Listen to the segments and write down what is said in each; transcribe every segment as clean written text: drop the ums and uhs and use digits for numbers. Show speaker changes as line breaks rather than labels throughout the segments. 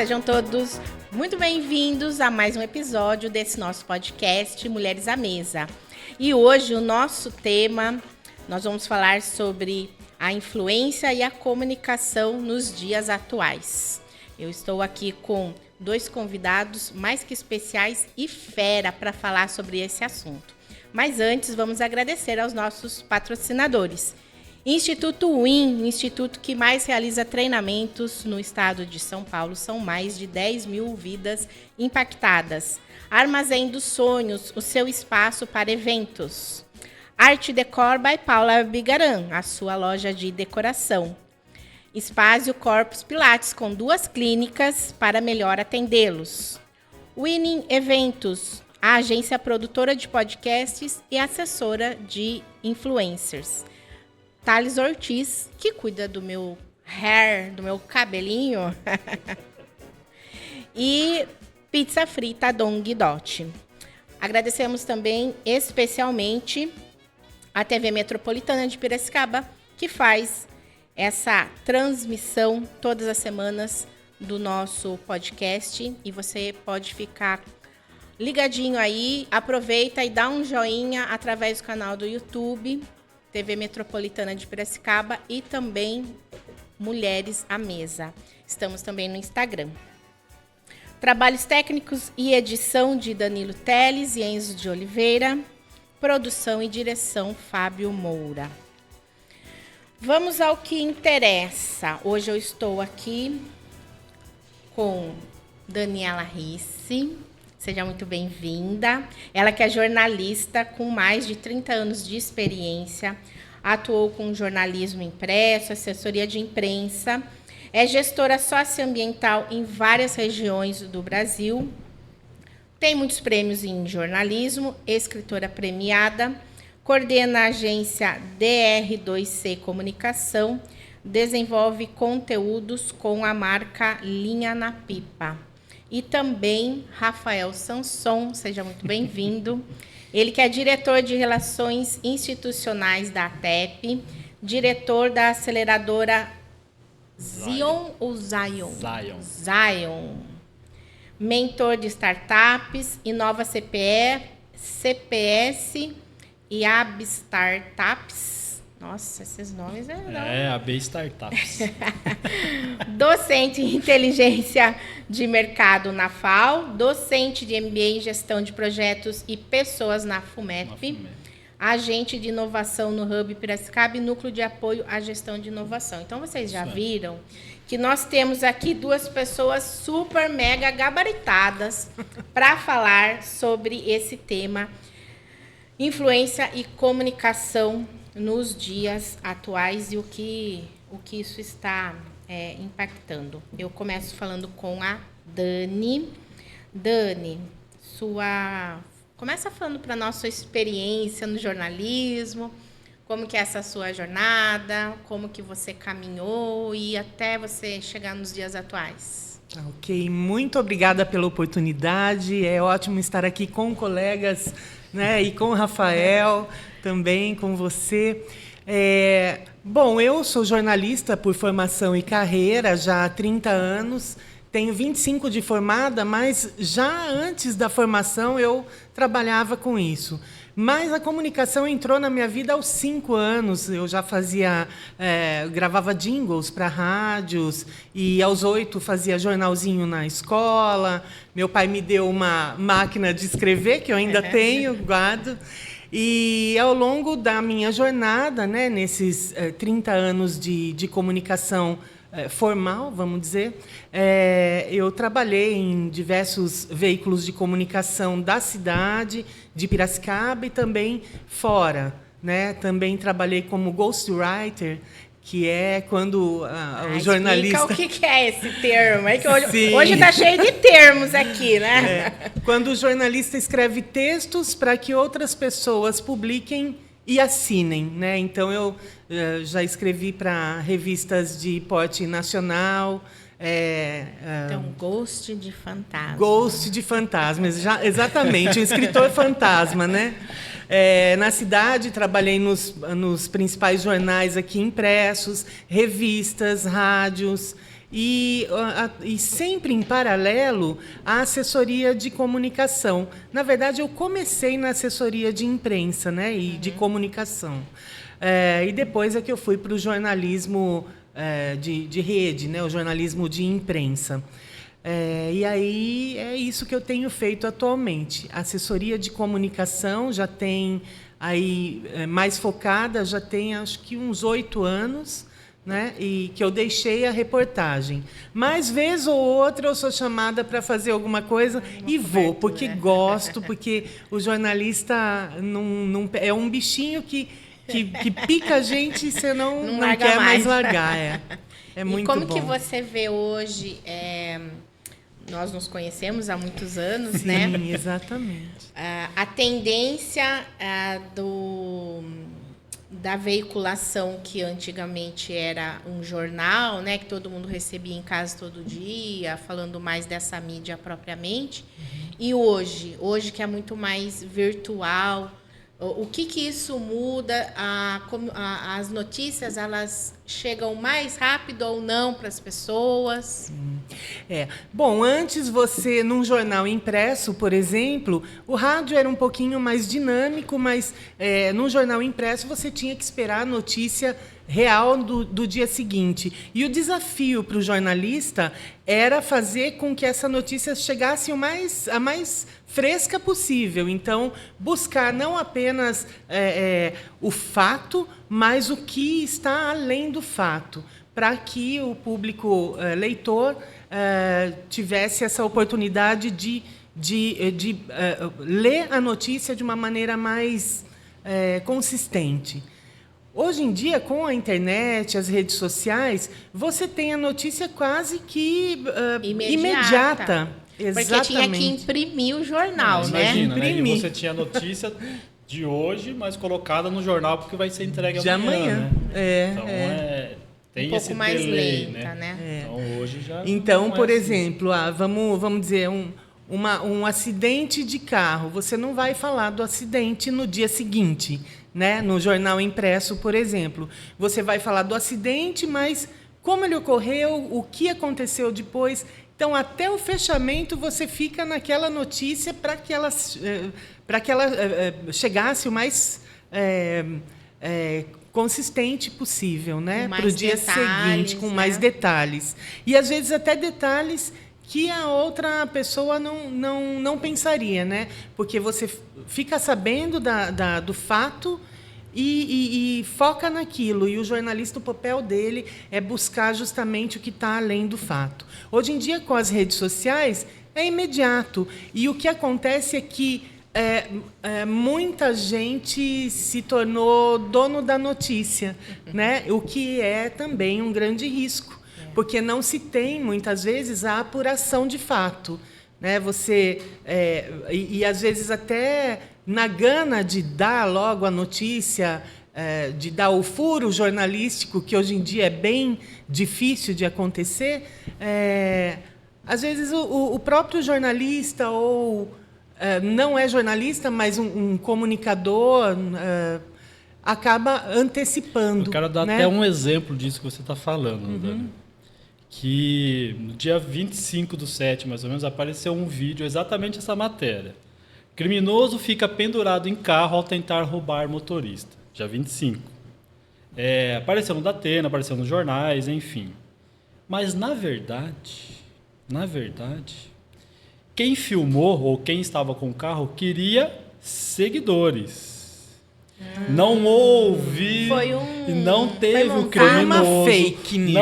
sejam todos muito bem-vindos a mais um episódio desse nosso podcast Mulheres à Mesa. E hoje o nosso tema, nós vamos falar sobre a influência e a comunicação nos dias atuais. Eu estou aqui com dois convidados mais que especiais e fera para falar sobre esse assunto. Mas antes, vamos agradecer aos nossos patrocinadores. Instituto WIN, o instituto que mais realiza treinamentos no estado de São Paulo. São mais de 10 mil vidas impactadas. Armazém dos Sonhos, o seu espaço para eventos. Arte Decor by Paula Bigaran, a sua loja de decoração. Espásio Corpus Pilates, com 2 clínicas para melhor atendê-los. Winning Eventos, a agência produtora de podcasts e assessora de influencers. Thales Ortiz, que cuida do meu hair, do meu cabelinho. E Pizza Frita Dong Dot. Agradecemos também especialmente a TV Metropolitana de Piracicaba, que faz essa transmissão todas as semanas do nosso podcast. E você pode ficar ligadinho aí, aproveita e dá um joinha através do canal do YouTube, TV Metropolitana de Piracicaba e também Mulheres à Mesa. Estamos também no Instagram. Trabalhos técnicos e edição de Danilo Teles e Enzo de Oliveira. Produção e direção Fábio Moura. Vamos ao que interessa. Hoje eu estou aqui com Daniela Risse. Seja muito bem-vinda. Ela que é jornalista com mais de 30 anos de experiência, atuou com jornalismo impresso, assessoria de imprensa, é gestora socioambiental em várias regiões do Brasil, tem muitos prêmios em jornalismo, escritora premiada, coordena a agência DR2C Comunicação, desenvolve conteúdos com a marca Linha na Pipa. E também Rafael Sanson, seja muito bem-vindo. Ele que é diretor de Relações Institucionais da ATEP, diretor da aceleradora Zion ou Zion? Zion. Mentor de startups, Inova CPE, CPS e AB Startups. Nossa, esses nomes
AB Startups.
Docente em Inteligência de Mercado na FAO, docente de MBA em Gestão de Projetos e Pessoas na FUMEP, agente de inovação no Hub Piracicaba e Núcleo de Apoio à Gestão de Inovação. Então, vocês já viram que nós temos aqui 2 pessoas super mega gabaritadas para falar sobre esse tema, influência e comunicação nos dias atuais e o que isso está impactando. Eu começo falando com a Dani. Dani, começa falando para nós sua experiência no jornalismo, como que é essa sua jornada, como que você caminhou e até você chegar nos dias atuais.
Ok, muito obrigada pela oportunidade. É ótimo estar aqui com colegas, né, e com o Rafael, também com você. Bom, eu sou jornalista por formação e carreira já há 30 anos. Tenho 25 de formada, mas já antes da formação eu trabalhava com isso. Mas a comunicação entrou na minha vida aos 5 anos. Eu já gravava jingles para rádios e aos 8 fazia jornalzinho na escola. Meu pai me deu uma máquina de escrever, que eu ainda tenho, guardo. E ao longo da minha jornada, né, nesses 30 anos de comunicação formal, vamos dizer, eu trabalhei em diversos veículos de comunicação da cidade, de Piracicaba e também fora, né? Também trabalhei como ghostwriter, que é quando o jornalista...
Explica o que é esse termo. É que hoje está cheio de termos aqui, né?
Quando o jornalista escreve textos para que outras pessoas publiquem e assinem, né? Então, eu já escrevi para revistas de porte nacional.
Então, Ghost de Fantasma.
Ghost de Fantasmas, exatamente, um escritor fantasma, né? Na cidade, trabalhei nos principais jornais aqui impressos, revistas, rádios, e sempre em paralelo a assessoria de comunicação. Na verdade, eu comecei na assessoria de imprensa, né, e de comunicação. E depois é que eu fui para o jornalismo de rede, né, o jornalismo de imprensa. E aí é isso que eu tenho feito atualmente. Assessoria de comunicação já tem aí mais focada, já tem acho que uns 8 anos, né? E que eu deixei a reportagem. Mas vez ou outra eu sou chamada para fazer alguma coisa e vou, porque gosto, porque o jornalista não é um bichinho que pica a gente e você não quer mais largar. É muito bom.
E como que você vê hoje? Nós nos conhecemos há muitos anos,
Sim,
né?
Sim, exatamente.
A tendência da veiculação, que antigamente era um jornal, né, que todo mundo recebia em casa todo dia, falando mais dessa mídia propriamente, e hoje que é muito mais virtual, o que isso muda? As notícias, elas chegam mais rápido ou não para as pessoas?
Bom, antes você, num jornal impresso, por exemplo, o rádio era um pouquinho mais dinâmico, mas num jornal impresso você tinha que esperar a notícia real do dia seguinte. E o desafio para o jornalista era fazer com que essa notícia chegasse a mais fresca possível. Então, buscar não apenas o fato, mas o que está além do fato, para que o público leitor tivesse essa oportunidade de ler a notícia de uma maneira mais consistente. Hoje em dia, com a internet, as redes sociais, você tem a notícia quase que imediata. Exatamente.
Porque tinha que imprimir o jornal, né?
Imagina, né? E você tinha a notícia de hoje, mas colocada no jornal porque vai ser entregue amanhã. Né? Então, tem
um pouco
esse
mais
delay,
lenta, né?
Então, hoje já
Então, por
assim.
exemplo, vamos dizer, um acidente de carro. Você não vai falar do acidente no dia seguinte, né? No jornal impresso, por exemplo. Você vai falar do acidente, mas como ele ocorreu, o que aconteceu depois. Então, até o fechamento, você fica naquela notícia para que ela chegasse o mais consistente possível, né? Para o dia seguinte, com mais detalhes. E, às vezes, até detalhes que a outra pessoa não pensaria, né? Porque você fica sabendo do fato e foca naquilo. E o jornalista, o papel dele é buscar justamente o que está além do fato. Hoje em dia, com as redes sociais, é imediato. E o que acontece é que muita gente se tornou dono da notícia, né? O que é também um grande risco, porque não se tem, muitas vezes, a apuração de fato, né? E às vezes até na gana de dar logo a notícia, de dar o furo jornalístico, que hoje em dia é bem difícil de acontecer, às vezes o próprio jornalista ou não é jornalista, mas um comunicador acaba antecipando.
Eu quero dar até um exemplo disso que você está falando, Dani. Que no dia 25/7, mais ou menos, apareceu um vídeo, exatamente essa matéria. Criminoso fica pendurado em carro ao tentar roubar motorista. Dia 25. Apareceu no Datena, apareceu nos jornais, enfim. Mas, na verdade, quem filmou ou quem estava com o carro queria seguidores. Não houve e não teve o criminoso.
Uma fake news.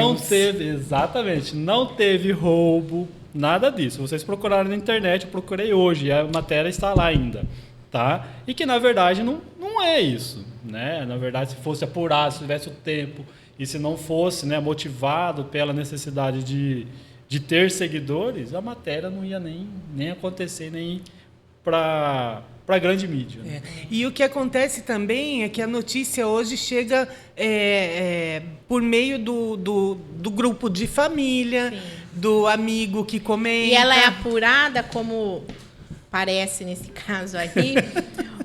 Não teve roubo, nada disso. Vocês procuraram na internet, eu procurei hoje, a matéria está lá ainda, tá? E que na verdade não é isso, né? Na verdade, se fosse apurado, se tivesse o tempo e se não fosse, né, motivado pela necessidade de ter seguidores, a matéria não ia nem acontecer, nem ir para a grande mídia. Né?
E o que acontece também é que a notícia hoje chega por meio do grupo de família, do amigo que comenta.
E ela é apurada, como parece nesse caso aí,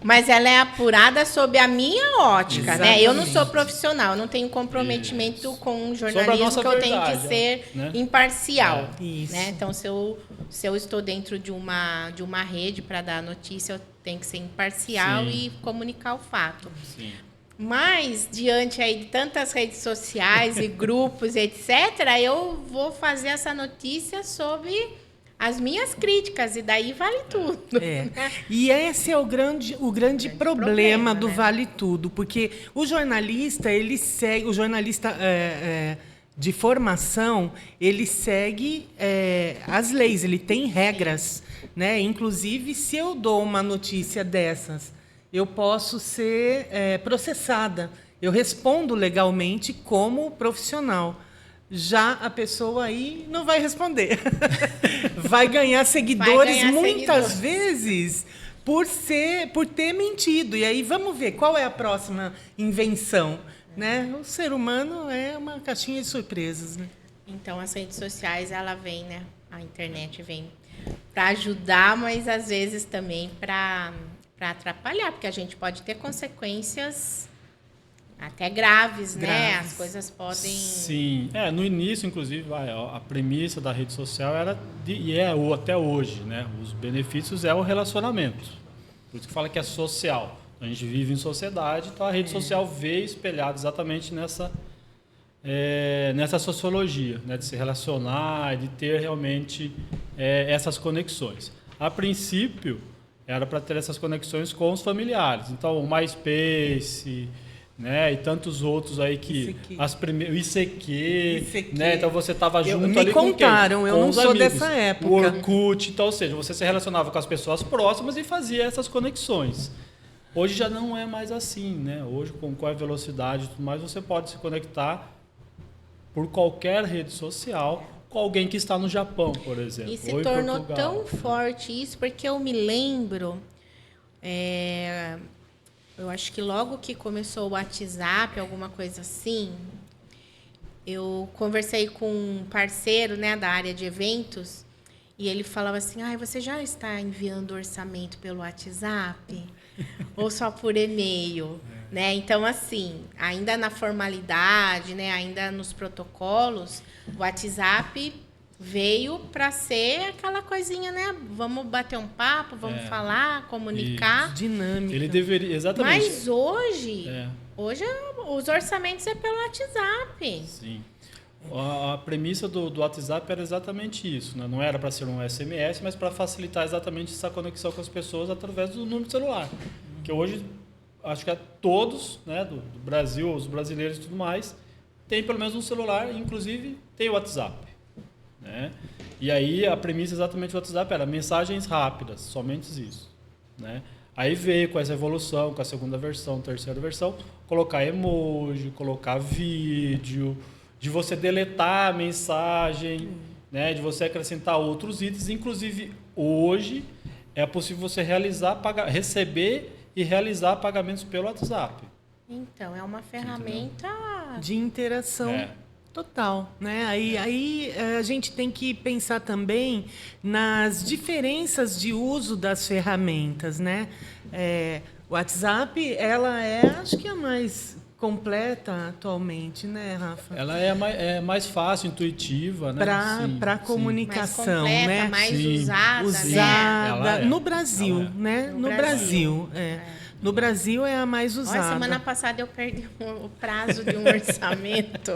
Mas ela é apurada sob a minha ótica, né? Eu não sou
Exatamente.
profissional, eu não tenho comprometimento
Isso.
com o
Sobre a
jornalismo,
nossa
que eu tenho
verdade,
que ser
né?
imparcial.
Isso.
Né? Então, se eu estou dentro de uma rede para dar notícia, eu tenho que ser imparcial
Sim.
e comunicar o fato.
Sim.
Mas, diante aí de tantas redes sociais e grupos, etc., eu vou fazer essa notícia sob as minhas críticas, e daí vale tudo.
É. E esse é o grande problema do
né?
Vale Tudo, porque o jornalista, ele segue, o jornalista de formação, ele segue as leis, ele tem regras, né? Inclusive, se eu dou uma notícia dessas, eu posso ser processada. Eu respondo legalmente como profissional. Já a pessoa aí não vai responder. Vai ganhar seguidores muitas vezes por ter mentido. E aí vamos ver qual é a próxima invenção, né? O ser humano é uma caixinha de surpresas, né?
Então, as redes sociais, ela vem, né? A internet vem para ajudar, mas às vezes também para atrapalhar, porque a gente pode ter consequências até graves, né? As coisas podem...
Sim. No início, inclusive, a premissa da rede social era, até hoje, né? Os benefícios é o relacionamento. Por isso que fala que é social. A gente vive em sociedade, então a rede social veio espelhada exatamente nessa sociologia, né? De se relacionar, de ter realmente essas conexões. A princípio, era para ter essas conexões com os familiares. Então, o MySpace... né? E tantos outros aí que o ICQ, né? Então você estava junto ali com quem?
Eu não sou dessa época.
O Orkut, então, ou seja, você se relacionava com as pessoas próximas e fazia essas conexões. Hoje já não é mais assim, né? Hoje com a velocidade e tudo mais, você pode se conectar por qualquer rede social com alguém que está no Japão, por exemplo.
E se
ou em
tornou
Portugal.
tão forte isso, porque eu me lembro... eu acho que logo que começou o WhatsApp, alguma coisa assim, eu conversei com um parceiro, né, da área de eventos, e ele falava assim, você já está enviando orçamento pelo WhatsApp? Ou só por e-mail? Né? Então, assim, ainda na formalidade, né, ainda nos protocolos, o WhatsApp veio para ser aquela coisinha, né? Vamos bater um papo, vamos falar, comunicar.
Dinâmica.
Ele deveria, exatamente.
Mas hoje os orçamentos é pelo WhatsApp.
Sim. A premissa do WhatsApp era exatamente isso, né? Não era para ser um SMS, mas para facilitar exatamente essa conexão com as pessoas através do número de celular. Que hoje, acho que todos, né, do Brasil, os brasileiros e tudo mais, tem pelo menos um celular, inclusive tem o WhatsApp. Né? E aí a premissa exatamente do WhatsApp era mensagens rápidas, somente isso. Né? Aí veio com essa evolução, com a segunda versão, terceira versão, colocar emoji, colocar vídeo, de você deletar a mensagem, né? De você acrescentar outros itens. Inclusive, hoje é possível você receber e realizar pagamentos pelo WhatsApp.
Então, é uma ferramenta
de interação total, né? Aí a gente tem que pensar também nas diferenças de uso das ferramentas, né? O WhatsApp, ela acho que a mais completa atualmente, né, Rafa?
Ela é mais fácil, intuitiva, né?
Para comunicação,
mais completa,
né?
mais
usada
né?
no Brasil, né? No Brasil. No Brasil é a mais usada.
Olha, semana passada eu perdi o prazo de um orçamento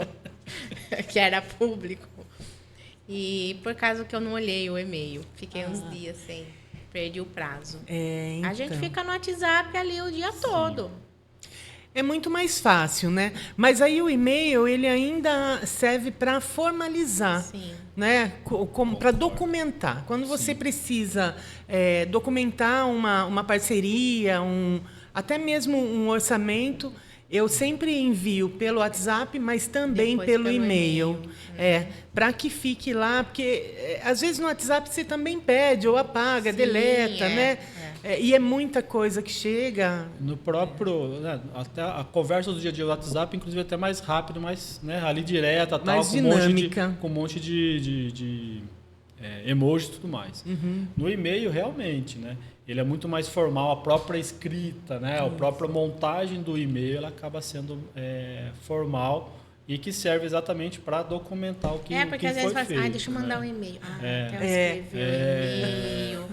que era público. E por causa que eu não olhei o e-mail, fiquei uns dias sem, perdi o prazo.
Então.
A gente fica no WhatsApp ali o dia todo.
É muito mais fácil, né? Mas aí o e-mail, ele ainda serve para formalizar, né? Como para documentar. Quando você precisa documentar uma parceria, até mesmo um orçamento, eu sempre envio pelo WhatsApp, mas também pelo e-mail. Para que fique lá, porque às vezes no WhatsApp você também pede, ou apaga, deleta, né? E é muita coisa que chega.
No próprio... Né, até a conversa do dia a dia do WhatsApp, inclusive, é até mais rápido, mais ali direta,
mais
tal,
dinâmica.
Com um monte de emojis e tudo mais. No e-mail, realmente, né? ele é muito mais formal, a própria escrita, né? A própria montagem do e-mail ela acaba sendo formal e que serve exatamente para documentar o que,
porque
que
às vezes
foi
fala assim,
feito.
deixa eu mandar um e-mail. Quero
É.
escrever um e-mail.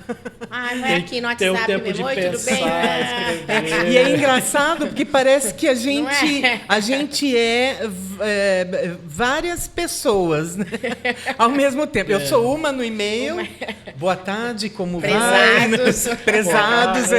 Vai aqui no
Ter o
WhatsApp
tempo de
mesmo. Oi, tudo bem?
pensar, escrever.
E é engraçado porque parece que a gente,
Não é?
a gente várias pessoas, né? Ao mesmo tempo. Eu sou uma no e-mail. Boa tarde, como
Prezados.
vai? Prezados.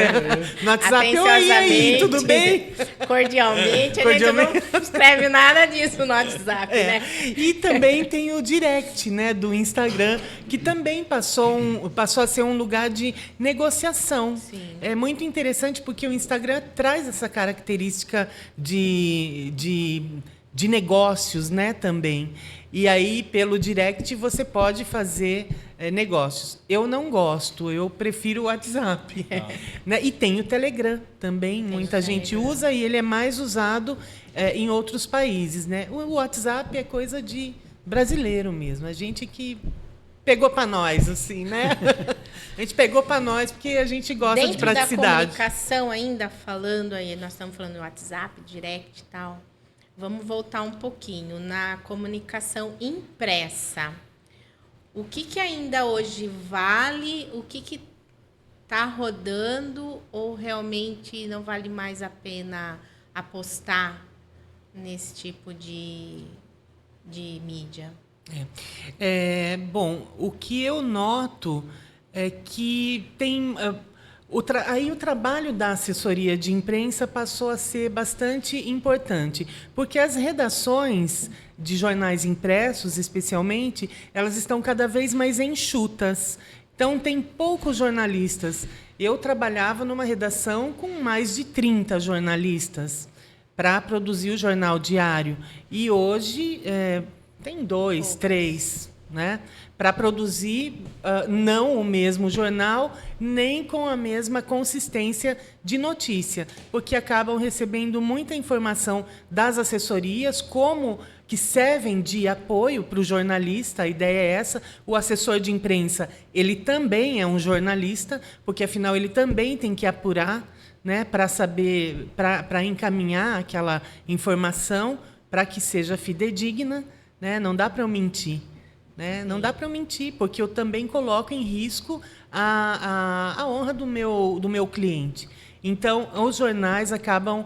No WhatsApp, oi, aí, tudo bem?
Cordialmente. A gente não escreve nada disso no WhatsApp, né?
E também tem o direct, né, do Instagram, que também passou a ser um lugar de negociação.
Sim.
É muito interessante porque o Instagram traz essa característica de negócios, né, também. E aí, pelo direct, você pode fazer negócios. Eu não gosto, eu prefiro o WhatsApp. Né? E tem o Telegram também, muita gente usa e ele é mais usado em outros países. Né? O WhatsApp é coisa de brasileiro mesmo, a gente que pegou para nós, assim, né? A gente pegou para nós porque a gente gosta de praticidade.
Dentro da comunicação ainda, falando aí, nós estamos falando do WhatsApp, direct e tal, vamos voltar um pouquinho na comunicação impressa. O que ainda hoje vale, o que está rodando ou realmente não vale mais a pena apostar nesse tipo de mídia?
Bom, o que eu noto é que tem... Aí o trabalho da assessoria de imprensa passou a ser bastante importante, porque as redações de jornais impressos, especialmente, elas estão cada vez mais enxutas. Então, tem poucos jornalistas. Eu trabalhava numa redação com mais de 30 jornalistas para produzir o jornal diário. E hoje tem 2, 3, né? Para produzir não o mesmo jornal, nem com a mesma consistência de notícia, porque acabam recebendo muita informação das assessorias, como que servem de apoio para o jornalista, a ideia é essa. O assessor de imprensa, ele também é um jornalista, porque, afinal, ele também tem que apurar, né, para saber, para encaminhar aquela informação para que seja fidedigna, né? Não dá para eu mentir. Né? Não dá para eu mentir, porque eu também coloco em risco a honra do meu cliente. Então, os jornais acabam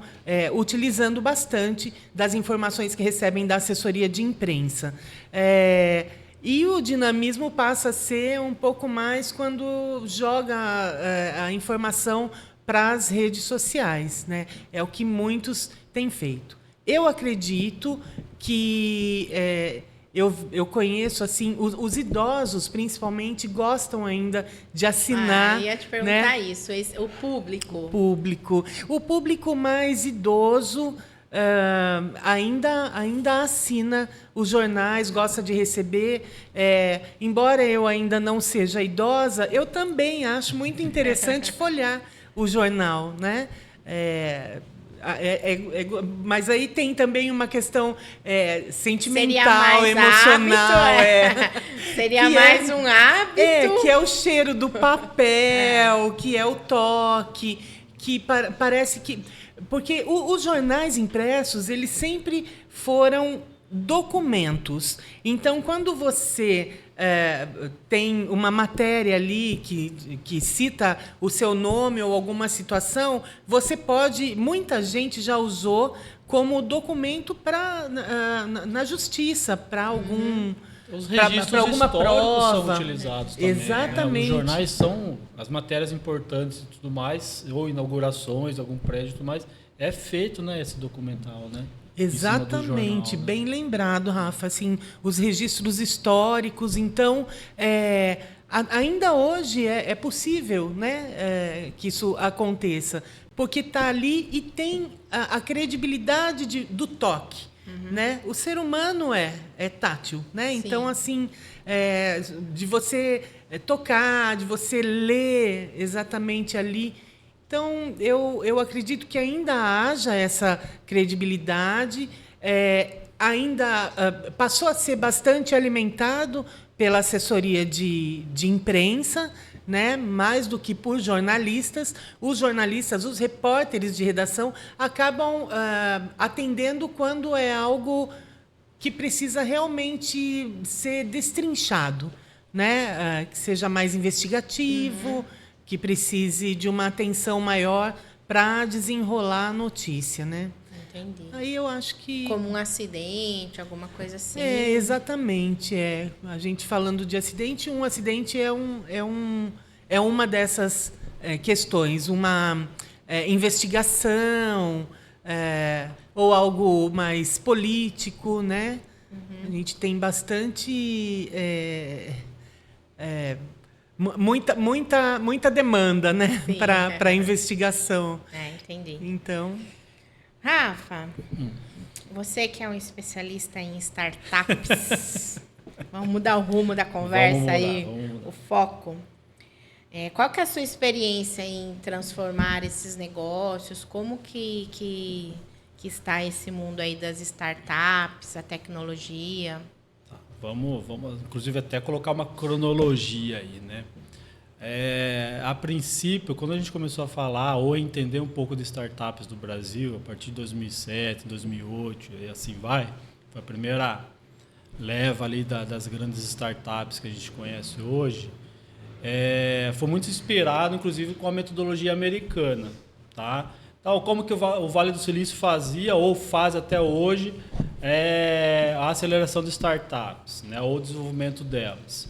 utilizando bastante das informações que recebem da assessoria de imprensa. E o dinamismo passa a ser um pouco mais quando joga a informação para as redes sociais. Né? É o que muitos têm feito. Eu acredito que... Eu conheço, assim, os idosos, principalmente, gostam ainda de assinar.
Ia te perguntar, né? Isso, o público.
O público mais idoso ainda assina os jornais, gosta de receber. Embora eu ainda não seja idosa, eu também acho muito interessante folhear o jornal, né? Mas aí tem também uma questão sentimental, emocional.
Seria mais um hábito.
Que é o cheiro do papel, que é o toque, que parece que... Porque os jornais impressos, eles sempre foram documentos. Então, quando você tem uma matéria ali que cita o seu nome ou alguma situação, você pode... Muita gente já usou como documento na justiça, para algum...
Os registros
pra alguma
históricos
prova.
são utilizados também.
Exatamente.
Os jornais são as matérias importantes e tudo mais, ou inaugurações, algum prédio e tudo mais. É feito, né, esse documental, né?
Exatamente,
jornal, né?
Bem lembrado, Rafa. Assim, os registros históricos. Então, ainda hoje é possível, né, que isso aconteça, porque está ali e tem a credibilidade do toque. Né? O ser humano é tátil, né?
Sim.
Então, assim, de você tocar, de você ler exatamente ali. Então, eu acredito que ainda haja essa credibilidade, ainda passou a ser bastante alimentado pela assessoria de imprensa, né, mais do que por jornalistas. Os jornalistas, os repórteres de redação, acabam atendendo quando é algo que precisa realmente ser destrinchado, né? Que seja mais investigativo, que precise de uma atenção maior para desenrolar a notícia, né?
Entendi.
Aí eu acho que...
Como um acidente, alguma coisa assim.
Exatamente. A gente falando de acidente, um acidente é uma dessas questões, uma investigação, ou algo mais político, né? A gente tem bastante... muita demanda, né? Para investigação.
Entendi.
Então...
Rafa, você que é um especialista em startups, vamos mudar o rumo da conversa aí, o foco. Qual que é a sua experiência em transformar esses negócios? Como que está esse mundo aí das startups, a tecnologia?
Vamos, inclusive, até colocar uma cronologia aí, né? A princípio, quando a gente começou a falar ou entender um pouco de startups do Brasil, a partir de 2007, 2008 e assim vai, foi a primeira leva ali das grandes startups que a gente conhece hoje, foi muito inspirado, inclusive, com a metodologia americana, tá? Então, como que o Vale do Silício fazia ou faz até hoje a aceleração de startups, né, ou o desenvolvimento delas.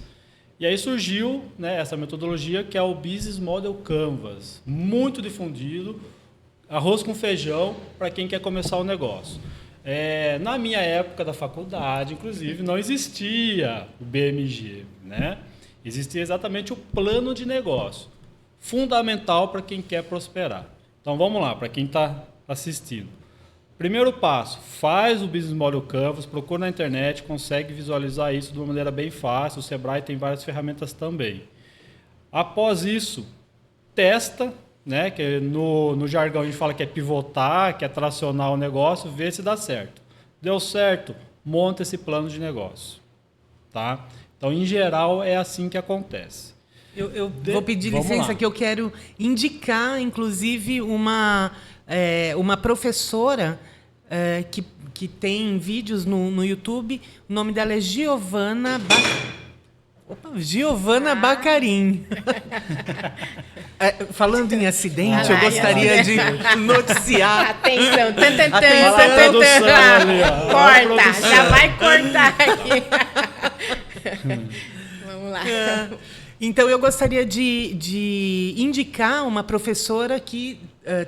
E aí surgiu, né, essa metodologia que é o Business Model Canvas, muito difundido, arroz com feijão para quem quer começar o negócio. Na minha época da faculdade, inclusive, não existia o BMG, né? Existia exatamente o plano de negócio, fundamental para quem quer prosperar. Então vamos lá, para quem está assistindo. Primeiro passo, faz o Business Model Canvas, procura na internet, consegue visualizar isso de uma maneira bem fácil. O Sebrae tem várias ferramentas também. Após isso, testa, né, que no jargão a gente fala que é pivotar, que é tracionar o negócio, vê se dá certo. Deu certo, monta esse plano de negócio. Tá? Então, em geral, é assim que acontece.
Eu vou pedir licença que eu quero indicar, inclusive, uma professora que tem vídeos no YouTube. O nome dela é Giovana Bacarin. Falando em acidente, eu gostaria de noticiar.
Atenção,
Atenção.
Corta, já vai cortar aqui. Vamos lá.
Então, eu gostaria de indicar uma professora que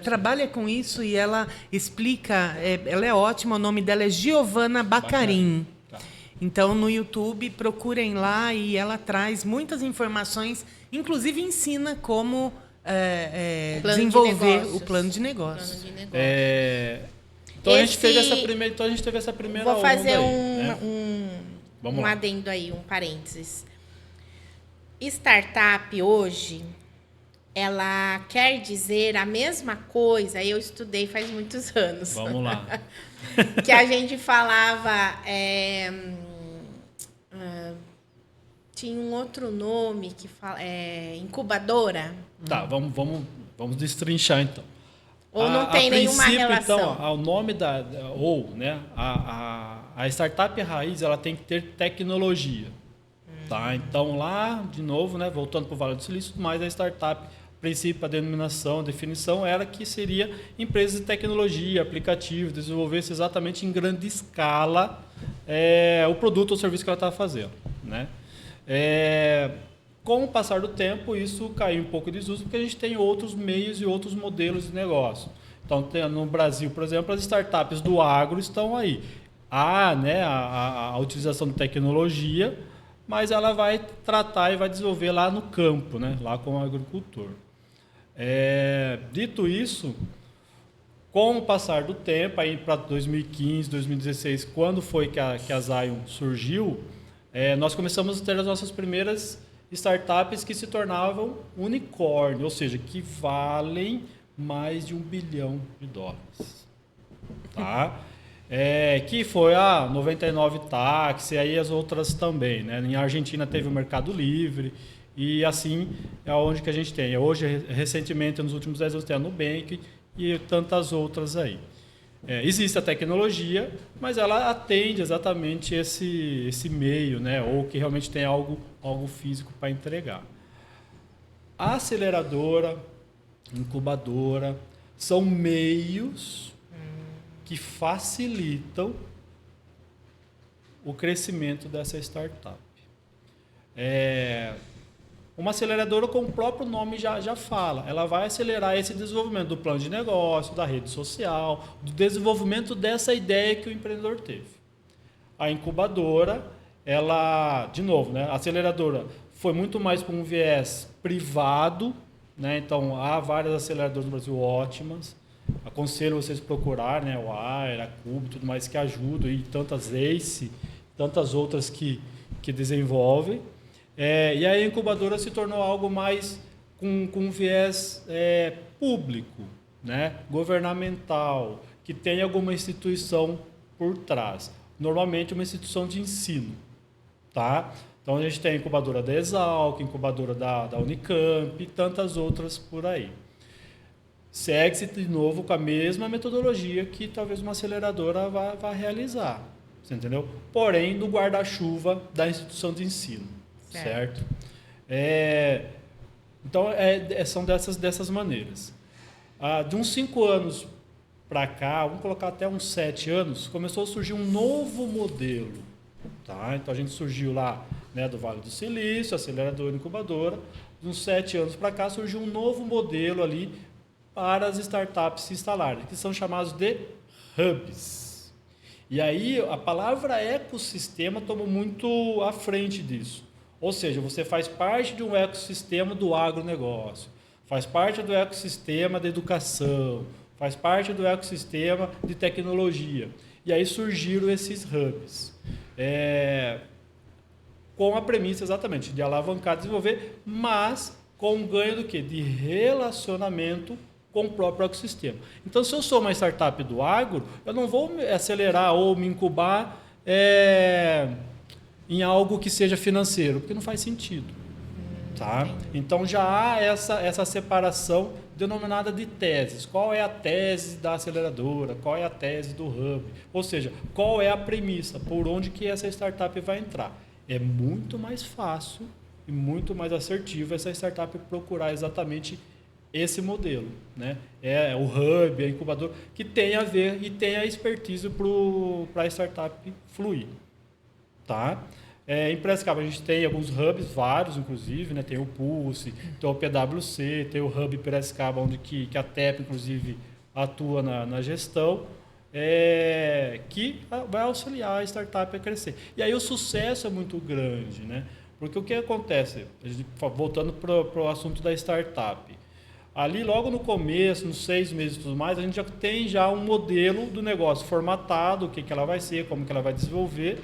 trabalha com isso e ela explica, ela é ótima, o nome dela é Giovana Bacarin. Tá. Então, no YouTube, procurem lá e ela traz muitas informações, inclusive ensina como desenvolver o plano de negócios.
Então, a gente teve essa primeira
Vou fazer
onda aí,
um adendo aí, um parênteses. Startup hoje, ela quer dizer a mesma coisa, eu estudei faz muitos anos.
Vamos lá.
Que a gente falava, tinha um outro nome, que fala, incubadora.
Tá, vamos destrinchar então.
Ou não tem nenhuma relação?
Então, o nome a startup raiz, ela tem que ter tecnologia. Tá? Então, lá, de novo, né, voltando para o Vale do Silício, mais a startup, a princípio, a denominação, a definição era que seria empresas de tecnologia, aplicativos, desenvolvesse exatamente em grande escala o produto ou serviço que ela estava fazendo. Né? Com o passar do tempo, isso caiu um pouco em desuso, porque a gente tem outros meios e outros modelos de negócio. Então, no Brasil, por exemplo, as startups do agro estão aí. A utilização de tecnologia, mas ela vai tratar e vai desenvolver lá no campo, né? Lá com o agricultor. Dito isso, com o passar do tempo, aí para 2015, 2016, quando foi que a Zion surgiu, nós começamos a ter as nossas primeiras startups que se tornavam unicórnio, ou seja, que valem mais de $1 bilhão. Tá? Que foi a 99 Táxi, aí as outras também. Né? Em Argentina teve o Mercado Livre E assim é onde que a gente tem. Hoje, recentemente, nos últimos 10 anos, tem a Nubank e tantas outras aí. Existe a tecnologia, mas ela atende exatamente esse meio, né? Ou que realmente tem algo físico para entregar. A aceleradora, incubadora, são meios que facilitam o crescimento dessa startup. Uma aceleradora, como o próprio nome já fala, ela vai acelerar esse desenvolvimento do plano de negócio, da rede social, do desenvolvimento dessa ideia que o empreendedor teve. A incubadora, ela, de novo, né, a aceleradora foi muito mais para um viés privado, né, então há várias aceleradoras no Brasil ótimas. Aconselho vocês procurarem, né, o AIR, a CUB, tudo mais que ajudam, e tantas ACE, tantas outras que desenvolvem. E a incubadora se tornou algo mais com viés público, né, governamental, que tem alguma instituição por trás. Normalmente uma instituição de ensino. Tá? Então a gente tem a incubadora da Exalc, incubadora da Unicamp e tantas outras por aí. Segue-se de novo com a mesma metodologia que talvez uma aceleradora vá realizar. Você entendeu? Porém, no guarda-chuva da instituição de ensino. Certo? Então, são dessas maneiras. De uns 5 anos para cá, vamos colocar até uns 7 anos, começou a surgir um novo modelo. Tá? Então, a gente surgiu lá, né, do Vale do Silício, aceleradora e incubadora. De uns 7 anos para cá, surgiu um novo modelo ali para as startups se instalarem, que são chamados de hubs. E aí, a palavra ecossistema tomou muito à frente disso. Ou seja, você faz parte de um ecossistema do agronegócio, faz parte do ecossistema da educação, faz parte do ecossistema de tecnologia. E aí surgiram esses hubs. Com a premissa exatamente de alavancar, desenvolver, mas com um ganho do quê? De relacionamento com o próprio ecossistema. Então, se eu sou uma startup do agro, eu não vou acelerar ou me incubar em algo que seja financeiro, porque não faz sentido. Tá? Então, já há essa separação denominada de teses. Qual é a tese da aceleradora? Qual é a tese do hub? Ou seja, qual é a premissa? Por onde que essa startup vai entrar? É muito mais fácil e muito mais assertivo essa startup procurar exatamente esse modelo, né? O hub, a incubadora, que tem a ver e tem a expertise para a startup fluir. Tá? Em Piracicaba a gente tem alguns hubs, vários inclusive, né? Tem o Pulse, tem o PwC, tem o Hub Piracicaba, onde que a TEP inclusive atua na gestão, que vai auxiliar a startup a crescer. E aí o sucesso é muito grande, né? Porque o que acontece, voltando para o assunto da startup, ali logo no começo, nos 6 meses e tudo mais, a gente já tem um modelo do negócio formatado, o que ela vai ser, como que ela vai desenvolver,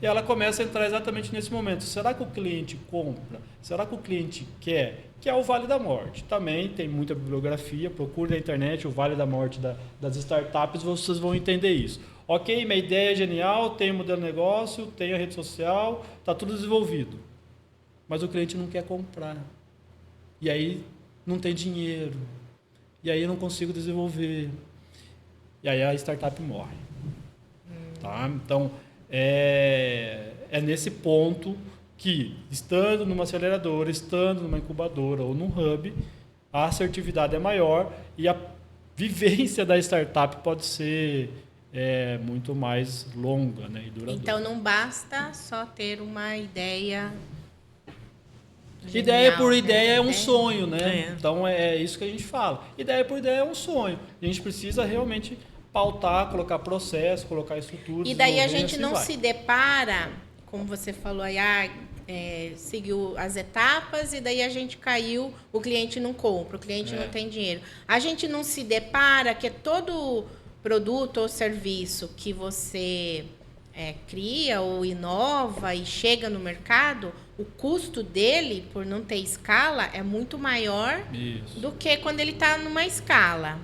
e ela começa a entrar exatamente nesse momento. Será que o cliente compra? Será que o cliente quer? Que é o Vale da Morte. Também tem muita bibliografia, procure na internet o Vale da Morte das startups, vocês vão entender isso. Ok, minha ideia é genial, tem o modelo de negócio, tem a rede social, está tudo desenvolvido. Mas o cliente não quer comprar. E aí não tem dinheiro. E aí eu não consigo desenvolver. E aí a startup morre. Tá? Então, é nesse ponto que, estando numa aceleradora, estando numa incubadora ou num hub, a assertividade é maior e a vivência da startup pode ser muito mais longa, né, e duradoura.
Então, não basta só ter uma ideia genial,
ideia por
né?
ideia é um sonho, né? Então, é isso que a gente fala. Ideia por ideia é um sonho. A gente precisa realmente pautar, colocar processo, colocar estrutura.
E daí a gente não se depara, como você falou aí, seguiu as etapas e daí a gente caiu, o cliente não compra, o cliente não tem dinheiro. A gente não se depara que todo produto ou serviço que você cria ou inova e chega no mercado, o custo dele, por não ter escala, é muito maior do que quando ele está numa escala.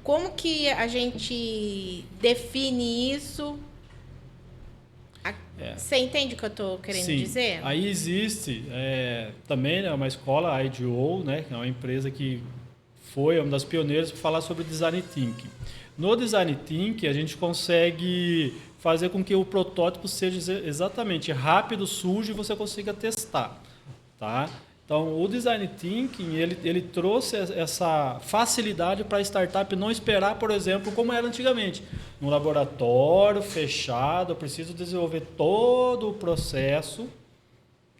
Como que a gente define isso? Você entende o que eu estou querendo
Sim.
dizer?
Aí existe também, né, uma escola, a IDEO, né, que é uma empresa que foi uma das pioneiras para falar sobre Design Thinking. No Design Thinking, a gente consegue fazer com que o protótipo seja exatamente rápido, sujo e você consiga testar. Tá? Então, o Design Thinking, ele trouxe essa facilidade para a startup não esperar, por exemplo, como era antigamente. Um laboratório fechado, eu preciso desenvolver todo o processo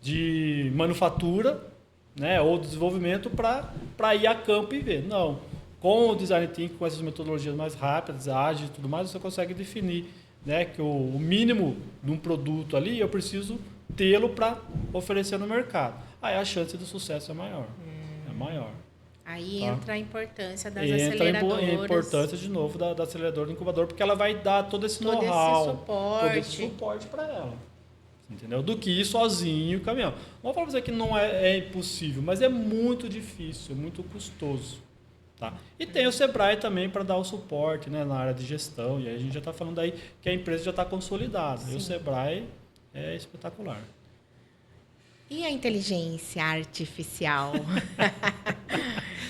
de manufatura, né, ou desenvolvimento para ir a campo e ver. Não. Com o Design Thinking, com essas metodologias mais rápidas, ágeis e tudo mais, você consegue definir, né, que o mínimo de um produto ali eu preciso tê-lo para oferecer no mercado. Aí a chance do sucesso é maior. É maior.
Aí
Tá?
entra a importância das
Entra
aceleradoras.
a importância, de novo, da aceleradora do incubador, porque ela vai dar todo esse
Todo esse
know-how,
suporte.
todo esse suporte para ela. Entendeu? Do que ir sozinho caminhão. Não vou falar para você que não é impossível, mas é muito difícil, é muito custoso. Tá? E tem o Sebrae também para dar o suporte, né, na área de gestão. E aí a gente já está falando aí que a empresa já está consolidada. Sim. E o Sebrae é espetacular.
E a inteligência artificial?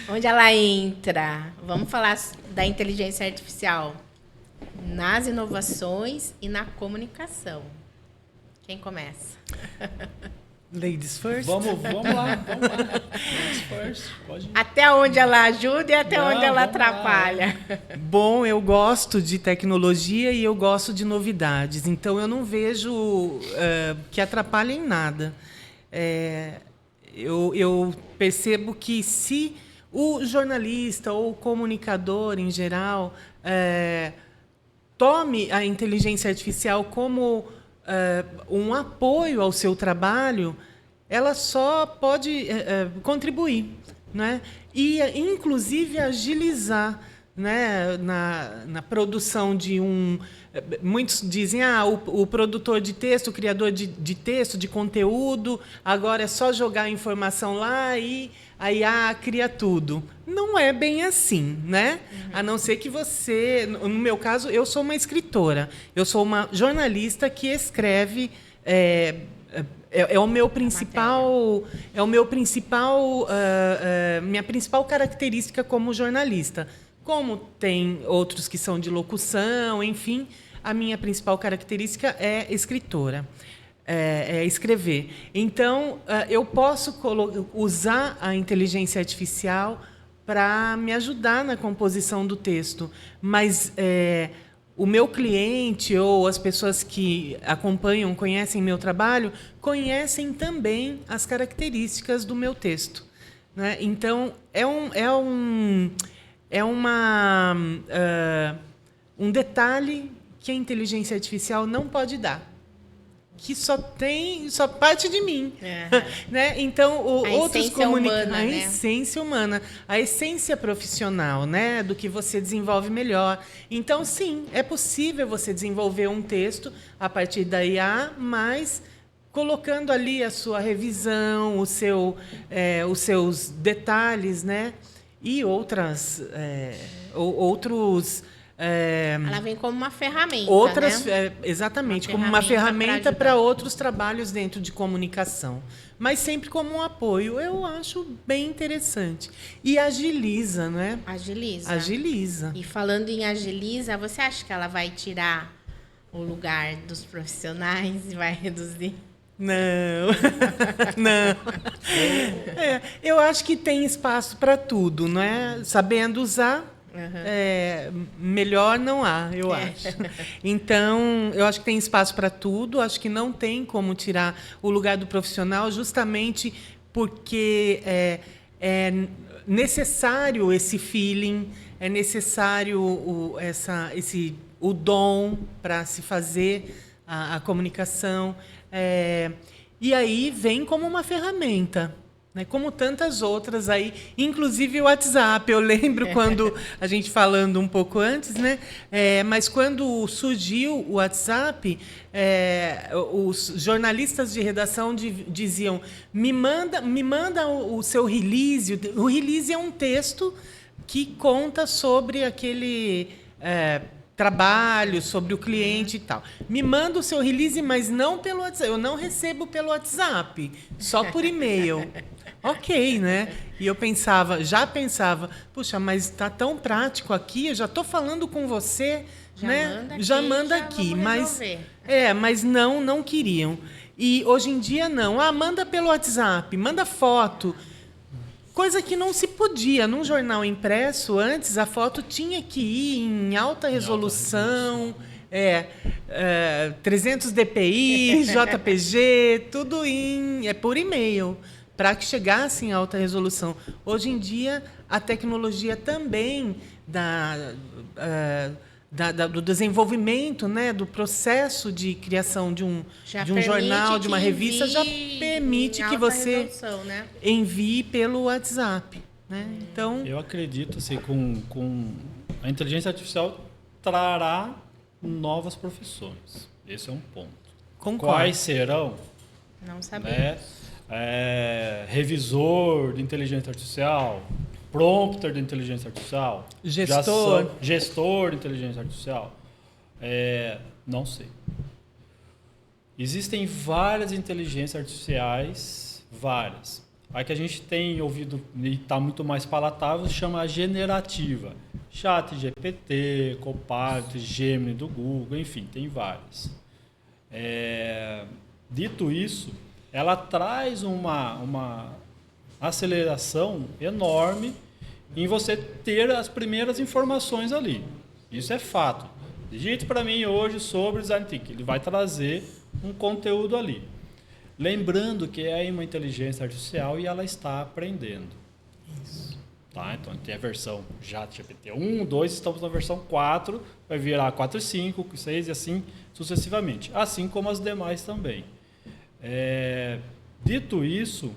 Onde ela entra? Vamos falar da inteligência artificial nas inovações e na comunicação. Quem começa?
Ladies first?
Vamos lá. Ladies first. Pode ir.
Até onde ela ajuda e até onde ela atrapalha.
Bom, eu gosto de tecnologia e eu gosto de novidades. Então, eu não vejo que atrapalha em nada. Eu percebo que se o jornalista ou o comunicador, em geral, tome a inteligência artificial como um apoio ao seu trabalho, ela só pode contribuir, né? E, inclusive, agilizar, né, na produção de um... Muitos dizem, o produtor de texto, o criador de texto, de conteúdo, agora é só jogar a informação lá e a IA cria tudo. Não é bem assim, né? Uhum. A não ser que você... No meu caso, eu sou uma escritora. Eu sou uma jornalista que escreve... minha principal característica como jornalista. Como tem outros que são de locução, enfim, a minha principal característica é escritora, é escrever. Então, eu posso usar a inteligência artificial para me ajudar na composição do texto, mas o meu cliente ou as pessoas que acompanham, conhecem meu trabalho, conhecem também as características do meu texto, né? Então, um detalhe que a inteligência artificial não pode dar, que só parte de mim. Né? Então, outros comunicam a essência humana, a essência profissional, né, do que você desenvolve melhor. Então, sim, é possível você desenvolver um texto a partir da IA, mas colocando ali a sua revisão, os seus detalhes, né? E outros...
ela vem como uma ferramenta, né?
Exatamente, como uma ferramenta para outros trabalhos dentro de comunicação. Mas sempre como um apoio. Eu acho bem interessante. E agiliza, né? Agiliza.
E falando em agiliza, você acha que ela vai tirar o lugar dos profissionais e vai reduzir?
Não. Não. Eu acho que tem espaço para tudo, não é? Sabendo usar, melhor não há, eu acho. Então, eu acho que tem espaço para tudo. Acho que não tem como tirar o lugar do profissional, justamente porque é necessário esse feeling, é necessário o dom para se fazer a comunicação. E aí vem como uma ferramenta, né? Como tantas outras aí, inclusive o WhatsApp. Eu lembro quando a gente falando um pouco antes, né? Mas quando surgiu o WhatsApp, os jornalistas de redação diziam: me manda o seu release. O release é um texto que conta sobre aquele trabalho, sobre o cliente e tal. Me manda o seu release, mas não pelo WhatsApp. Eu não recebo pelo WhatsApp, só por e-mail. Ok, né? E eu já pensava, puxa, mas tá tão prático aqui, eu já estou falando com você,
Já
né?
manda aqui,
Já manda
já
aqui,
vamos
mas
resolver.
mas não queriam. E hoje em dia não. Manda pelo WhatsApp, manda foto. Coisa que não se podia. Num jornal impresso, antes, a foto tinha que ir em alta resolução, 300 dpi, JPG, tudo por e-mail, para que chegasse em alta resolução. Hoje em dia, a tecnologia também do desenvolvimento, né, do processo de criação de um jornal, de uma revista, já permite que você envie pelo WhatsApp. Né? Então,
Eu acredito assim, com a inteligência artificial trará novas profissões. Esse é um ponto.
concordo.
Quais serão?
Não sabemos.
Né? Revisor de inteligência artificial, prompter de inteligência artificial, gestor de inteligência artificial. Não sei. Existem várias inteligências artificiais, várias. A que a gente tem ouvido e está muito mais palatável se chama generativa. ChatGPT, Copilot, Gemini do Google, enfim, tem várias. Dito isso, ela traz uma aceleração enorme em você ter as primeiras informações ali. Isso é fato. Digite para mim hoje sobre Design Thinking. Ele vai trazer um conteúdo ali. Lembrando que é uma inteligência artificial e ela está aprendendo. Isso. Tá? Então, tem a versão ChatGPT 1, 2, estamos na versão 4, vai virar 4, 5, 6 e assim sucessivamente. Assim como as demais também. Dito isso,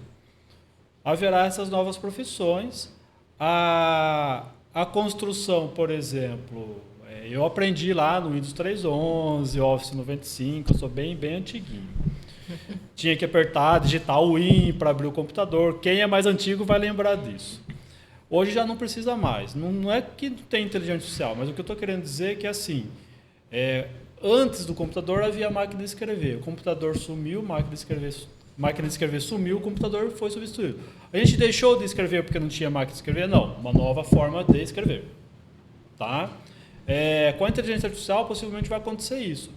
haverá essas novas profissões. A construção, por exemplo, eu aprendi lá no Windows 3.11, Office 95, eu sou bem antiguinho. Tinha que apertar, digitar o Win para abrir o computador. Quem é mais antigo vai lembrar disso. Hoje já não precisa mais. Não é que não tem inteligência artificial, mas o que eu estou querendo dizer é que assim, antes do computador havia máquina de escrever. O computador sumiu, máquina de escrever sumiu, o computador foi substituído. A gente deixou de escrever porque não tinha máquina de escrever? Não, uma nova forma de escrever. Tá? Com a inteligência artificial, possivelmente vai acontecer isso.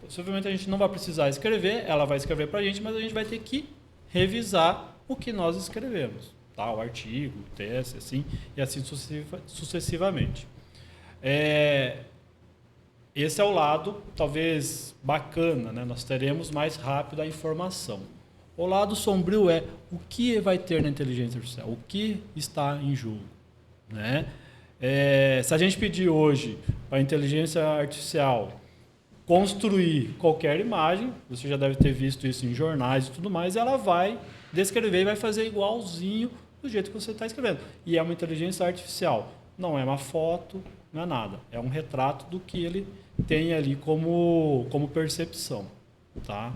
Possivelmente a gente não vai precisar escrever, ela vai escrever para a gente, mas a gente vai ter que revisar o que nós escrevemos. Tá? O artigo, o teste, assim, e assim sucessivamente. Esse é o lado, talvez, bacana, né? Nós teremos mais rápido a informação. O lado sombrio é o que vai ter na inteligência artificial, o que está em jogo. Né? Se a gente pedir hoje para a inteligência artificial construir qualquer imagem, você já deve ter visto isso em jornais e tudo mais, ela vai descrever e vai fazer igualzinho do jeito que você está escrevendo. E é uma inteligência artificial, não é uma foto, não é nada, é um retrato do que ele tem ali como percepção. Tá?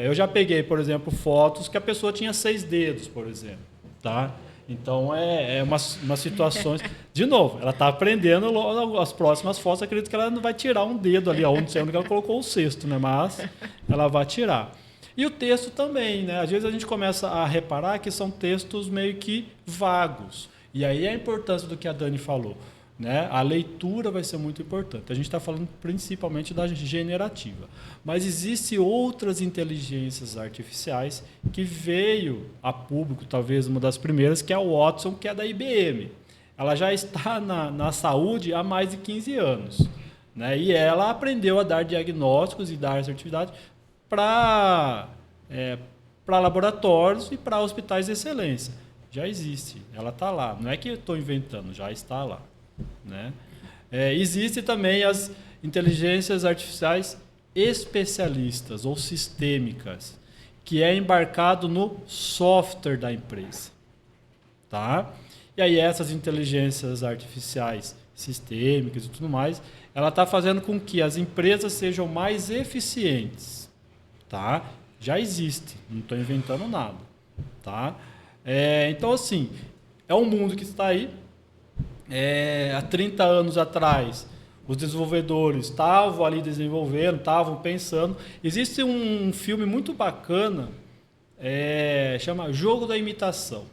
Eu já peguei, por exemplo, fotos que a pessoa tinha 6 dedos, por exemplo. Tá? Então, umas situações... De novo, ela está aprendendo as próximas fotos. Acredito que ela não vai tirar um dedo ali, não sei onde ela colocou o sexto, né? Mas ela vai tirar. E o texto também, né? Às vezes a gente começa a reparar que são textos meio que vagos. E aí a importância do que a Dani falou. Né? A leitura vai ser muito importante. A gente está falando principalmente da generativa. Mas existem outras inteligências artificiais que veio a público, talvez uma das primeiras, que é o Watson, que é da IBM. Ela já está na saúde há mais de 15 anos. Né? E ela aprendeu a dar diagnósticos e dar assertividade para laboratórios e para hospitais de excelência. Já existe, ela está lá. Não é que eu estou inventando, já está lá. Né? Existem também as inteligências artificiais especialistas ou sistêmicas, que é embarcado no software da empresa. Tá? E aí essas inteligências artificiais sistêmicas e tudo mais, ela está fazendo com que as empresas sejam mais eficientes. Tá? Já existe, não estou inventando nada. Tá? Então, assim, é um mundo que está aí. Há 30 anos atrás, os desenvolvedores estavam ali desenvolvendo, estavam pensando. Existe um filme muito bacana, chama Jogo da Imitação.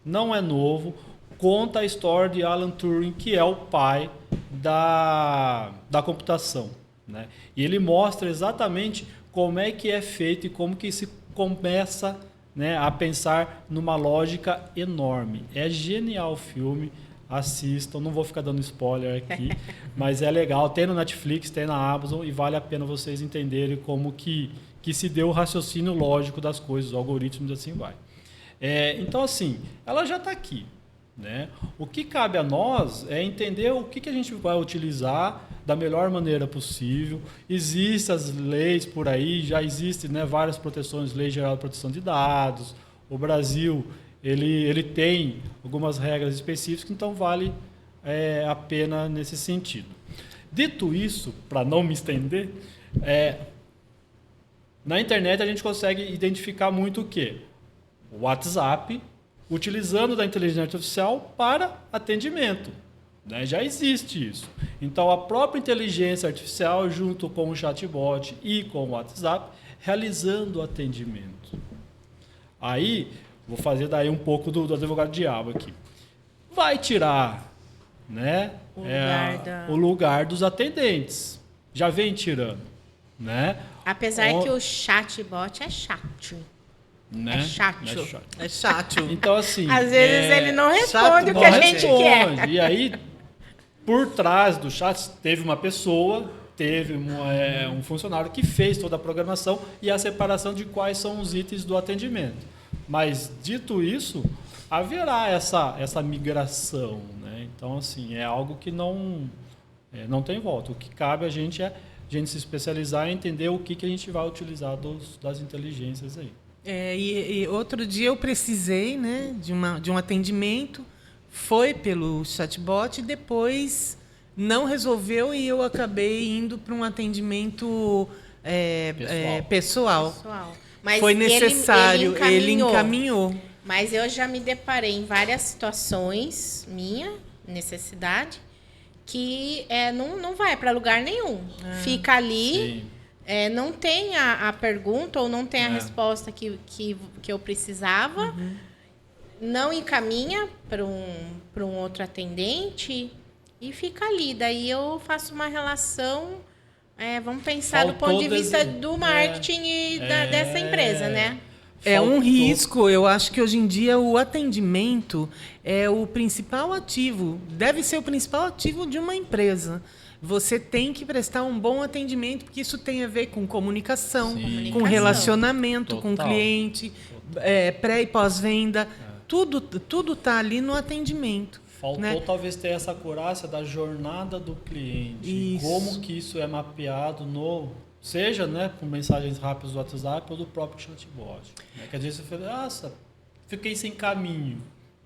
Não é novo, conta a história de Alan Turing, que é o pai da computação, né? E ele mostra exatamente como é que é feito e como que se começa, né, a pensar numa lógica enorme. É genial o filme, assistam, não vou ficar dando spoiler aqui, mas é legal, tem no Netflix, tem na Amazon e vale a pena vocês entenderem como que se deu o raciocínio lógico das coisas, os algoritmos, assim vai. Então, assim, ela já está aqui, né? O que cabe a nós é entender o que a gente vai utilizar da melhor maneira possível. Existem as leis por aí, já existem, né, várias proteções, Lei Geral de Proteção de Dados. O Brasil ele tem algumas regras específicas, então vale a pena nesse sentido. Dito isso, para não me estender, na internet a gente consegue identificar muito o quê? O WhatsApp, utilizando da inteligência artificial para atendimento, né? Já existe isso. Então, a própria inteligência artificial, junto com o chatbot e com o WhatsApp, realizando o atendimento. Aí, vou fazer daí um pouco do advogado diabo aqui. Vai tirar, né, o lugar dos atendentes. Já vem tirando, né?
Apesar que o chatbot é chato.
Né?
É chato.
É chato.
Então, assim...
Às vezes ele não responde o que a gente quer.
E aí, por trás do chat, teve uma pessoa, teve um funcionário que fez toda a programação e a separação de quais são os itens do atendimento. Mas, dito isso, haverá essa migração, né? Então, assim, é algo que não tem volta. O que cabe a gente é a gente se especializar e entender o que a gente vai utilizar das inteligências aí.
E outro dia eu precisei, né, de um atendimento, foi pelo chatbot e depois não resolveu e eu acabei indo para um atendimento pessoal.
Mas
foi necessário, ele encaminhou.
Mas eu já me deparei em várias situações, minha necessidade, que não vai para lugar nenhum. Fica ali... não tem a pergunta ou não tem a resposta que eu precisava, não encaminha para um outro atendente e fica ali. Daí eu faço uma relação, vamos pensar do ponto de vista do marketing e dessa empresa, né?
É um risco. Eu acho que hoje em dia o atendimento é o principal ativo, deve ser o principal ativo de uma empresa. Você tem que prestar um bom atendimento, porque isso tem a ver com comunicação, com relacionamento com o cliente, pré- e pós-venda. Tudo está ali no atendimento.
Faltou,
né?
Talvez ter essa acurácia da jornada do cliente.
Isso.
Como que isso é mapeado seja, né, por mensagens rápidas do WhatsApp ou do próprio chatbot. Né? Que às vezes você fala, nossa, fiquei sem caminho.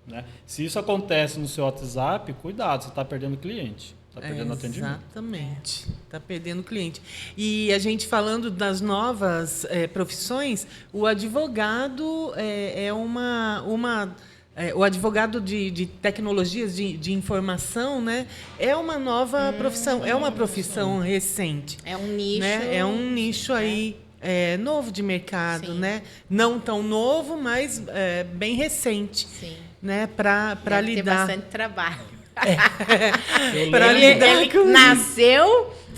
Né? Se isso acontece no seu WhatsApp, cuidado, você está perdendo cliente. Está perdendo atendimento.
Exatamente. Está perdendo cliente. E a gente falando das novas profissões, o advogado o advogado de tecnologias de informação, né, é uma nova profissão, é uma profissão recente.
É um nicho.
Né? É um nicho aí novo de mercado,
Sim.
né? Não tão novo, mas bem recente.
Sim.
Né? Para lidar.
Ter bastante trabalho.
Para lidar com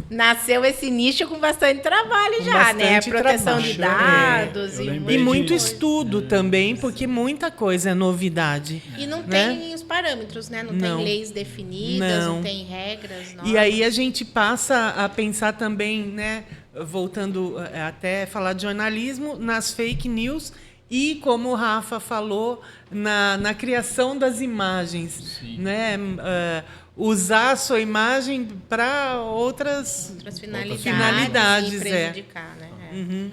nasceu esse nicho com bastante trabalho
com
já,
bastante
né? Proteção
trabalho.
de dados
E muito estudo também, porque muita coisa é novidade.
E não
né?
tem os parâmetros, né? Não tem leis definidas, não tem regras.
E aí a gente passa a pensar também, né? Voltando até falar de jornalismo, nas fake news. E, como o Rafa falou, na criação das imagens. Né? Usar a sua imagem para outras finalidades
e prejudicar. Né?
Uhum.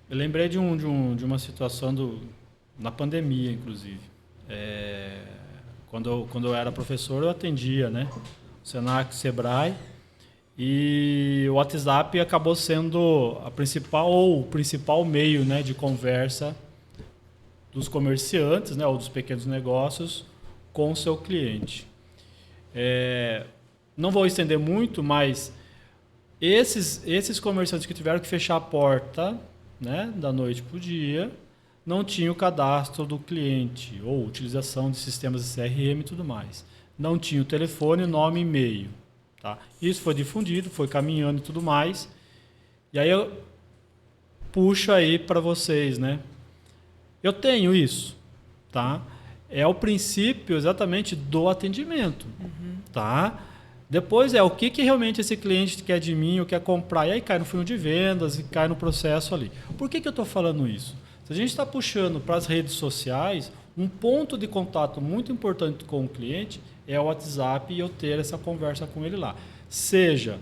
Eu lembrei de uma situação na pandemia, inclusive. Quando eu era professor, eu atendia, né? O Senac, o Sebrae. E o WhatsApp acabou sendo o principal meio, né, de conversa dos comerciantes, né, ou dos pequenos negócios com o seu cliente. não vou estender muito, mas esses comerciantes que tiveram que fechar a porta, né, da noite para o dia, não tinham o cadastro do cliente ou utilização de sistemas de CRM e tudo mais. Não tinha o telefone, nome e e-mail. Tá? Isso foi difundido, foi caminhando e tudo mais. E aí eu puxo aí para vocês, né? Eu tenho isso, tá? É o princípio exatamente do atendimento, tá? Depois o que realmente esse cliente quer de mim, ou quer comprar, e aí cai no funil de vendas e cai no processo ali. Por que eu estou falando isso? Se a gente está puxando para as redes sociais, um ponto de contato muito importante com o cliente é o WhatsApp e eu ter essa conversa com ele lá. Seja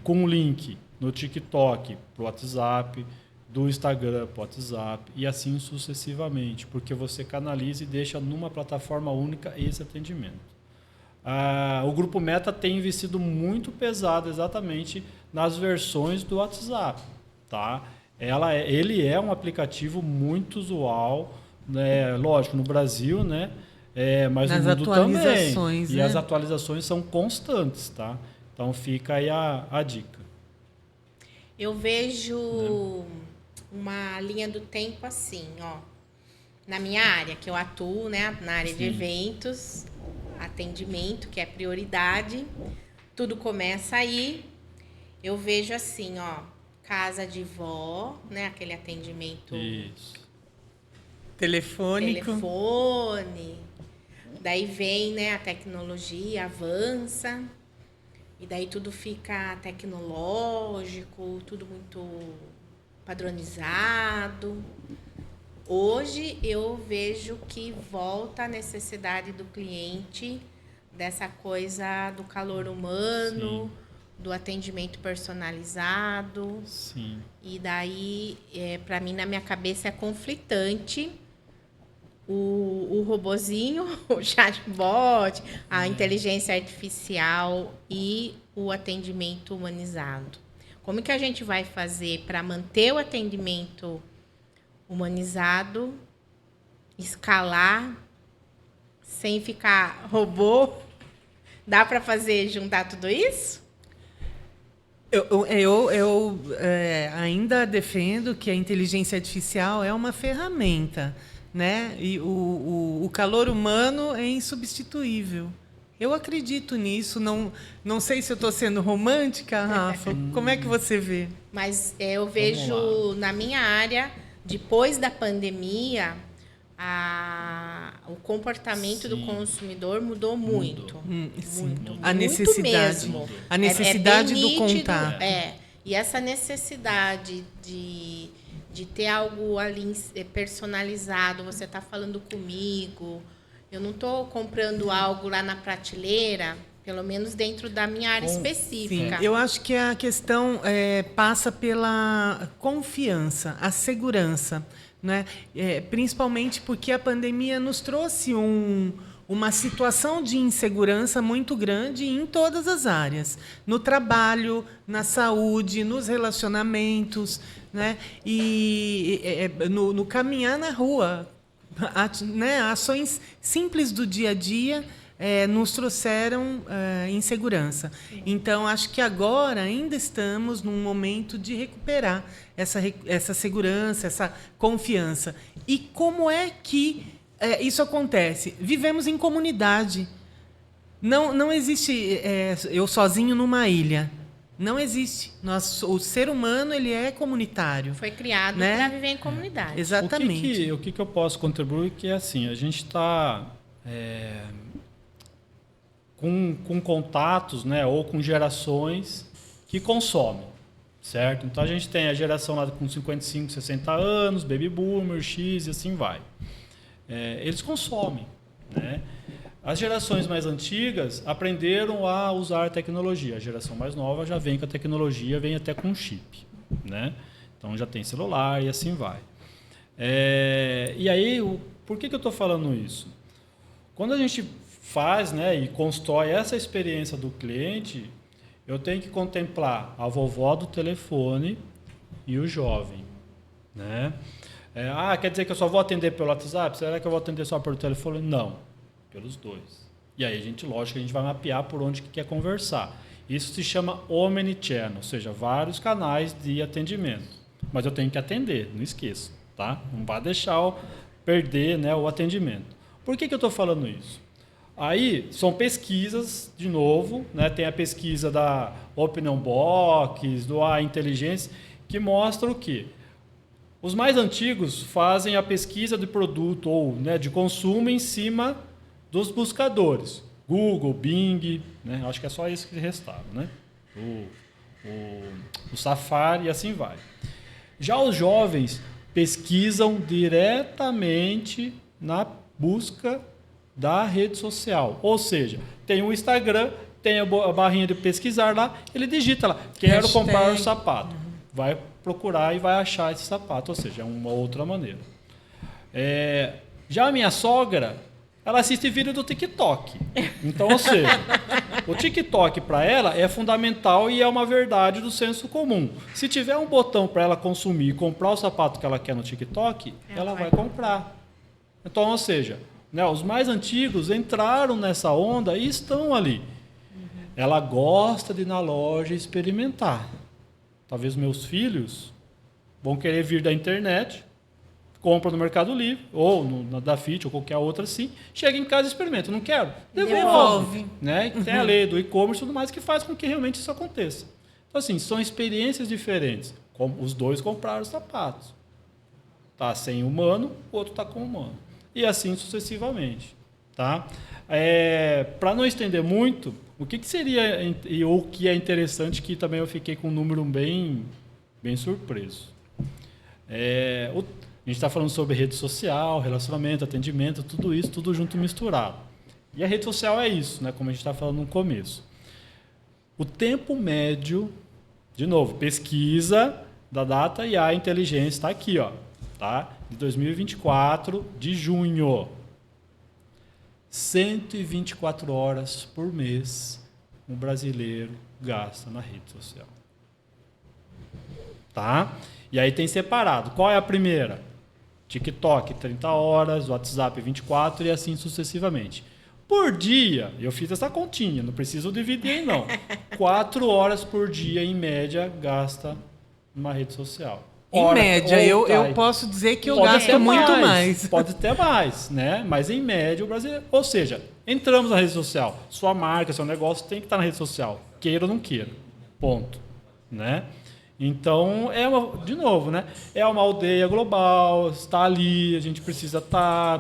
com um link no TikTok para o WhatsApp, do Instagram para o WhatsApp e assim sucessivamente, porque você canaliza e deixa numa plataforma única esse atendimento. O Grupo Meta tem investido muito pesado exatamente nas versões do WhatsApp. Tá? Ele é um aplicativo muito usual, né? Lógico, no Brasil, né? Mas no mundo também. E as atualizações são constantes. Tá? Então fica aí a dica.
Eu vejo uma linha do tempo assim, ó. Na minha área, que eu atuo, né? Na área de eventos, atendimento, que é prioridade. Tudo começa aí. Eu vejo assim, ó. Casa de vó, né? Aquele atendimento...
Isso.
Telefone.
Daí vem, né? A tecnologia avança. E daí tudo fica tecnológico, tudo muito padronizado. Hoje eu vejo que volta a necessidade do cliente dessa coisa do calor humano, do atendimento personalizado.
Sim.
E daí, para mim, na minha cabeça é conflitante o robozinho, o chatbot, a inteligência artificial e o atendimento humanizado. Como que a gente vai fazer para manter o atendimento humanizado, escalar, sem ficar robô? Dá para juntar tudo isso?
Eu ainda defendo que a inteligência artificial é uma ferramenta, né? E o calor humano é insubstituível. Eu acredito nisso. Não sei se eu estou sendo romântica, Rafa. Como é que você vê?
Mas eu vejo na minha área, depois da pandemia, o comportamento do consumidor mudou muito. Muito.
A necessidade,
mesmo.
A necessidade
bem
do
nítido,
contato.
E essa necessidade de ter algo ali personalizado, você está falando comigo, eu não estou comprando algo lá na prateleira, pelo menos dentro da minha área específica.
Sim, eu acho que a questão passa pela confiança, a segurança, né? Principalmente porque a pandemia nos trouxe uma situação de insegurança muito grande em todas as áreas, no trabalho, na saúde, nos relacionamentos, né? E no caminhar na rua, né? Ações simples do dia a dia nos trouxeram insegurança. Então, acho que agora ainda estamos num momento de recuperar essa segurança, essa confiança. E como é que isso acontece? Vivemos em comunidade. Não existe eu sozinho numa ilha. Não existe. O ser humano ele é comunitário.
Foi criado,
né?
para viver em comunidade.
Exatamente.
O que eu posso contribuir que é assim, a gente está com contatos, né, ou com gerações que consomem, certo? Então a gente tem a geração lá com 55, 60 anos, baby boomer, X e assim vai. Eles consomem, né? As gerações mais antigas aprenderam a usar tecnologia. A geração mais nova já vem com a tecnologia, vem até com chip, né? Então já tem celular e assim vai. E aí, por que eu estou falando isso? Quando a gente faz, né, e constrói essa experiência do cliente, eu tenho que contemplar a vovó do telefone e o jovem, né? Quer dizer que eu só vou atender pelo WhatsApp? Será que eu vou atender só pelo telefone? Não, pelos dois. E aí, lógico, a gente vai mapear por onde que quer conversar. Isso se chama Omnichannel, ou seja, vários canais de atendimento. Mas eu tenho que atender, não esqueça, tá? Não vai deixar perder, né, o atendimento. Por que eu estou falando isso? Aí, são pesquisas, de novo, né? Tem a pesquisa da Opinion Box, do A Inteligência, que mostra o quê? Os mais antigos fazem a pesquisa de produto ou, né, de consumo em cima dos buscadores. Google, Bing, né? Acho que é só isso que restaram, né? O Safari e assim vai. Já os jovens pesquisam diretamente na busca da rede social. Ou seja, tem o Instagram, tem a barrinha de pesquisar lá, ele digita lá, quero comprar um sapato. Vai procurar e vai achar esse sapato, ou seja, é uma outra maneira. Já a minha sogra, ela assiste vídeo do TikTok. Então, ou seja, o TikTok para ela é fundamental e é uma verdade do senso comum. Se tiver um botão para ela consumir e comprar o sapato que ela quer no TikTok, ela vai comprar. Então, ou seja, né, os mais antigos entraram nessa onda e estão ali. Ela gosta de ir na loja e experimentar. Talvez meus filhos vão querer vir da internet, compra no Mercado Livre, ou na Dafit, ou qualquer outra assim, chega em casa e experimenta. Não quero? Devolve. Né? Tem a lei do e-commerce e tudo mais que faz com que realmente isso aconteça. Então, assim, são experiências diferentes. Os dois compraram os sapatos. Tá sem humano, o outro está com humano. E assim sucessivamente. Tá? Para não estender muito, o que seria, ou o que é interessante, que também eu fiquei com um número bem surpreso. A gente está falando sobre rede social, relacionamento, atendimento, tudo isso, tudo junto e misturado. E a rede social é isso, né, como a gente está falando no começo. O tempo médio, de novo, pesquisa da Data e a Inteligência está aqui, ó, tá? De 2024, de junho. 124 horas por mês um brasileiro gasta na rede social. Tá? E aí tem separado. Qual é a primeira? TikTok, 30 horas, WhatsApp, 24 e assim sucessivamente. Por dia, eu fiz essa continha, não preciso dividir não. 4 horas por dia, em média, gasta numa rede social.
Em média, eu posso dizer que eu gasto muito mais.
Pode ter mais, né? Mas em média o brasileiro... Ou seja, entramos na rede social. Sua marca, seu negócio tem que estar na rede social. Queira ou não queira. Ponto. Né? Então, de novo, né? É uma aldeia global, está ali, a gente precisa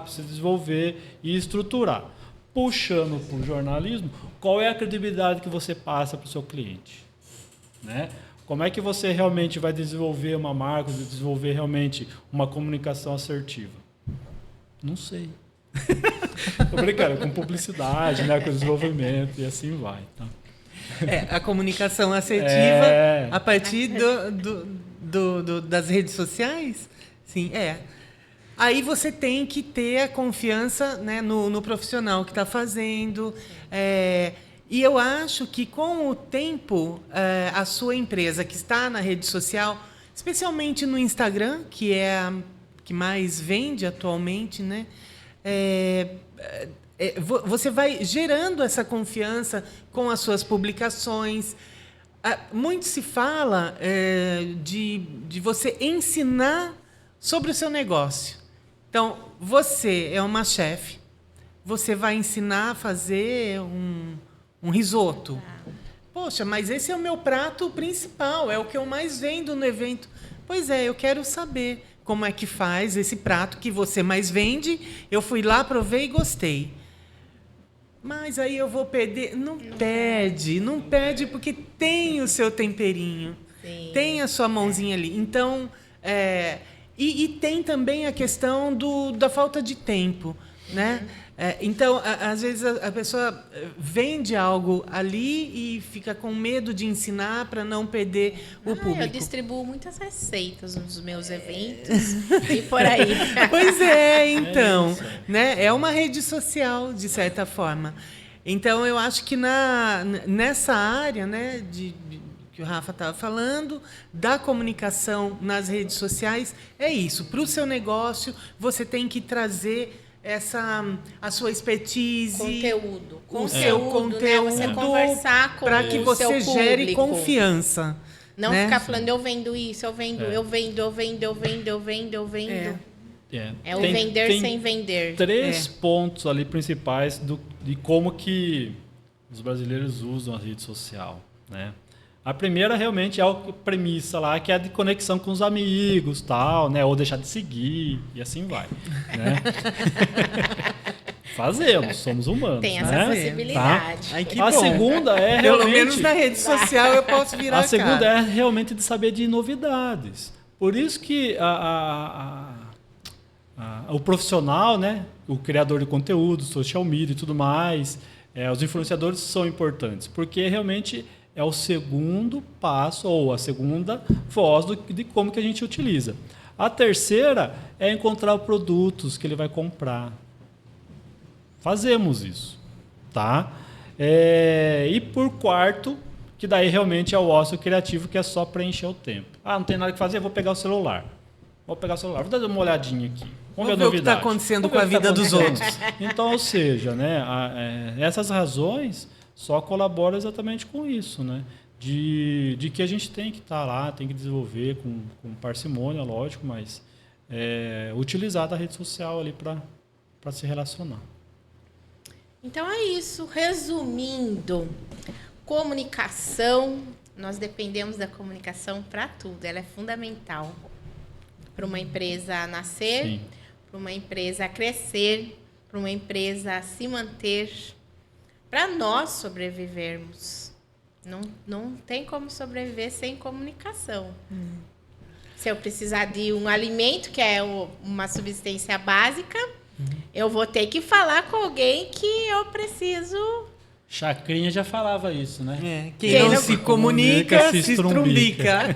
desenvolver e estruturar. Puxando para o jornalismo, qual é a credibilidade que você passa para o seu cliente? Né? Como é que você realmente vai desenvolver uma marca, desenvolver realmente uma comunicação assertiva? Não sei. Tô brincando, com publicidade, né, com desenvolvimento e assim vai. Tá?
A comunicação assertiva a partir das redes sociais? Sim, Aí você tem que ter a confiança, né, no profissional que está fazendo. E eu acho que, com o tempo, a sua empresa que está na rede social, especialmente no Instagram, que é a que mais vende atualmente, né? Você vai gerando essa confiança com as suas publicações. Muito se fala de você ensinar sobre o seu negócio. Então, você é uma chefe, você vai ensinar a fazer um risoto. Poxa, mas esse é o meu prato principal, é o que eu mais vendo no evento. Pois é, eu quero saber como é que faz esse prato que você mais vende. Eu fui lá, provei e gostei. Mas aí eu vou perder. Não pede, porque tem o seu temperinho. Sim. Tem a sua mãozinha ali. Então, e tem também a questão da falta de tempo, né? Então, às vezes, a pessoa vende algo ali e fica com medo de ensinar para não perder o público.
Eu distribuo muitas receitas nos meus eventos e por aí.
Pois então. Né? É uma rede social, de certa forma. Então, eu acho que nessa área, né, que o Rafa estava falando, da comunicação nas redes sociais, é isso. Para o seu negócio, você tem que trazer a sua expertise,
Conteúdo.
o seu
Conteúdo, né? Você conversar com
para que
o
você
seu
gere
público.
confiança.
Não
né?
ficar falando, eu vendo isso, eu vendo. É o vender sem vender.
3 pontos ali principais de como que os brasileiros usam a rede social, né? A primeira realmente é a premissa lá, que é a de conexão com os amigos, tal, né? Ou deixar de seguir, e assim vai, né? Fazemos, somos humanos,
Tem essa
né?
possibilidade.
Ai, que
A
bom.
segunda é
Pelo
realmente...
menos na rede social eu posso virar
A segunda
cara.
é realmente de saber de novidades. Por isso que o profissional, né, o criador de conteúdo, social media e tudo mais, os influenciadores são importantes, porque realmente é o segundo passo ou a segunda voz de como que a gente utiliza. A terceira é encontrar produtos que ele vai comprar. Fazemos isso, tá? E por quarto, que daí realmente é o ócio criativo, que é só preencher o tempo. Não tem nada que fazer, vou pegar o celular. Vou dar uma olhadinha aqui. Vamos ver
o que está acontecendo com a vida dos outros.
Então, ou seja, né, essas razões só colaboram exatamente com isso, né? De que a gente tem que estar lá, tem que desenvolver com parcimônia, lógico, mas utilizar da rede social ali para se relacionar.
Então é isso. Resumindo, comunicação, nós dependemos da comunicação para tudo. Ela é fundamental para uma empresa nascer, para uma empresa crescer, para uma empresa se manter, para nós sobrevivermos. Não tem como sobreviver sem comunicação. Se eu precisar de um alimento, que é uma subsistência básica, eu vou ter que falar com alguém que eu preciso.
Chacrinha já falava isso, né?
Quem não se comunica, se estrumbica.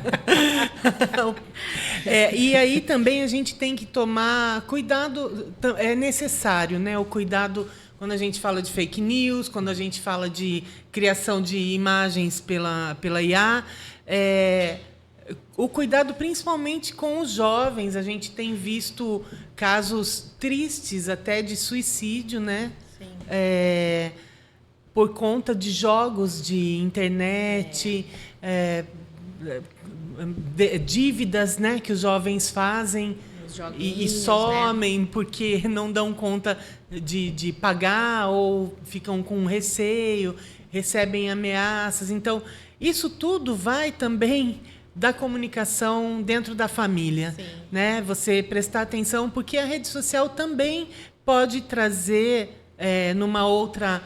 E aí também a gente tem que tomar cuidado, é necessário, né? O cuidado quando a gente fala de fake news, quando a gente fala de criação de imagens pela IA. O cuidado principalmente com os jovens. A gente tem visto casos tristes até de suicídio, né? Sim. Por conta de jogos de internet, dívidas, né, que os jovens fazem e somem, né? Porque não dão conta de pagar ou ficam com receio, recebem ameaças. Então, isso tudo vai também da comunicação dentro da família, né? Você prestar atenção, porque a rede social também pode trazer, numa outra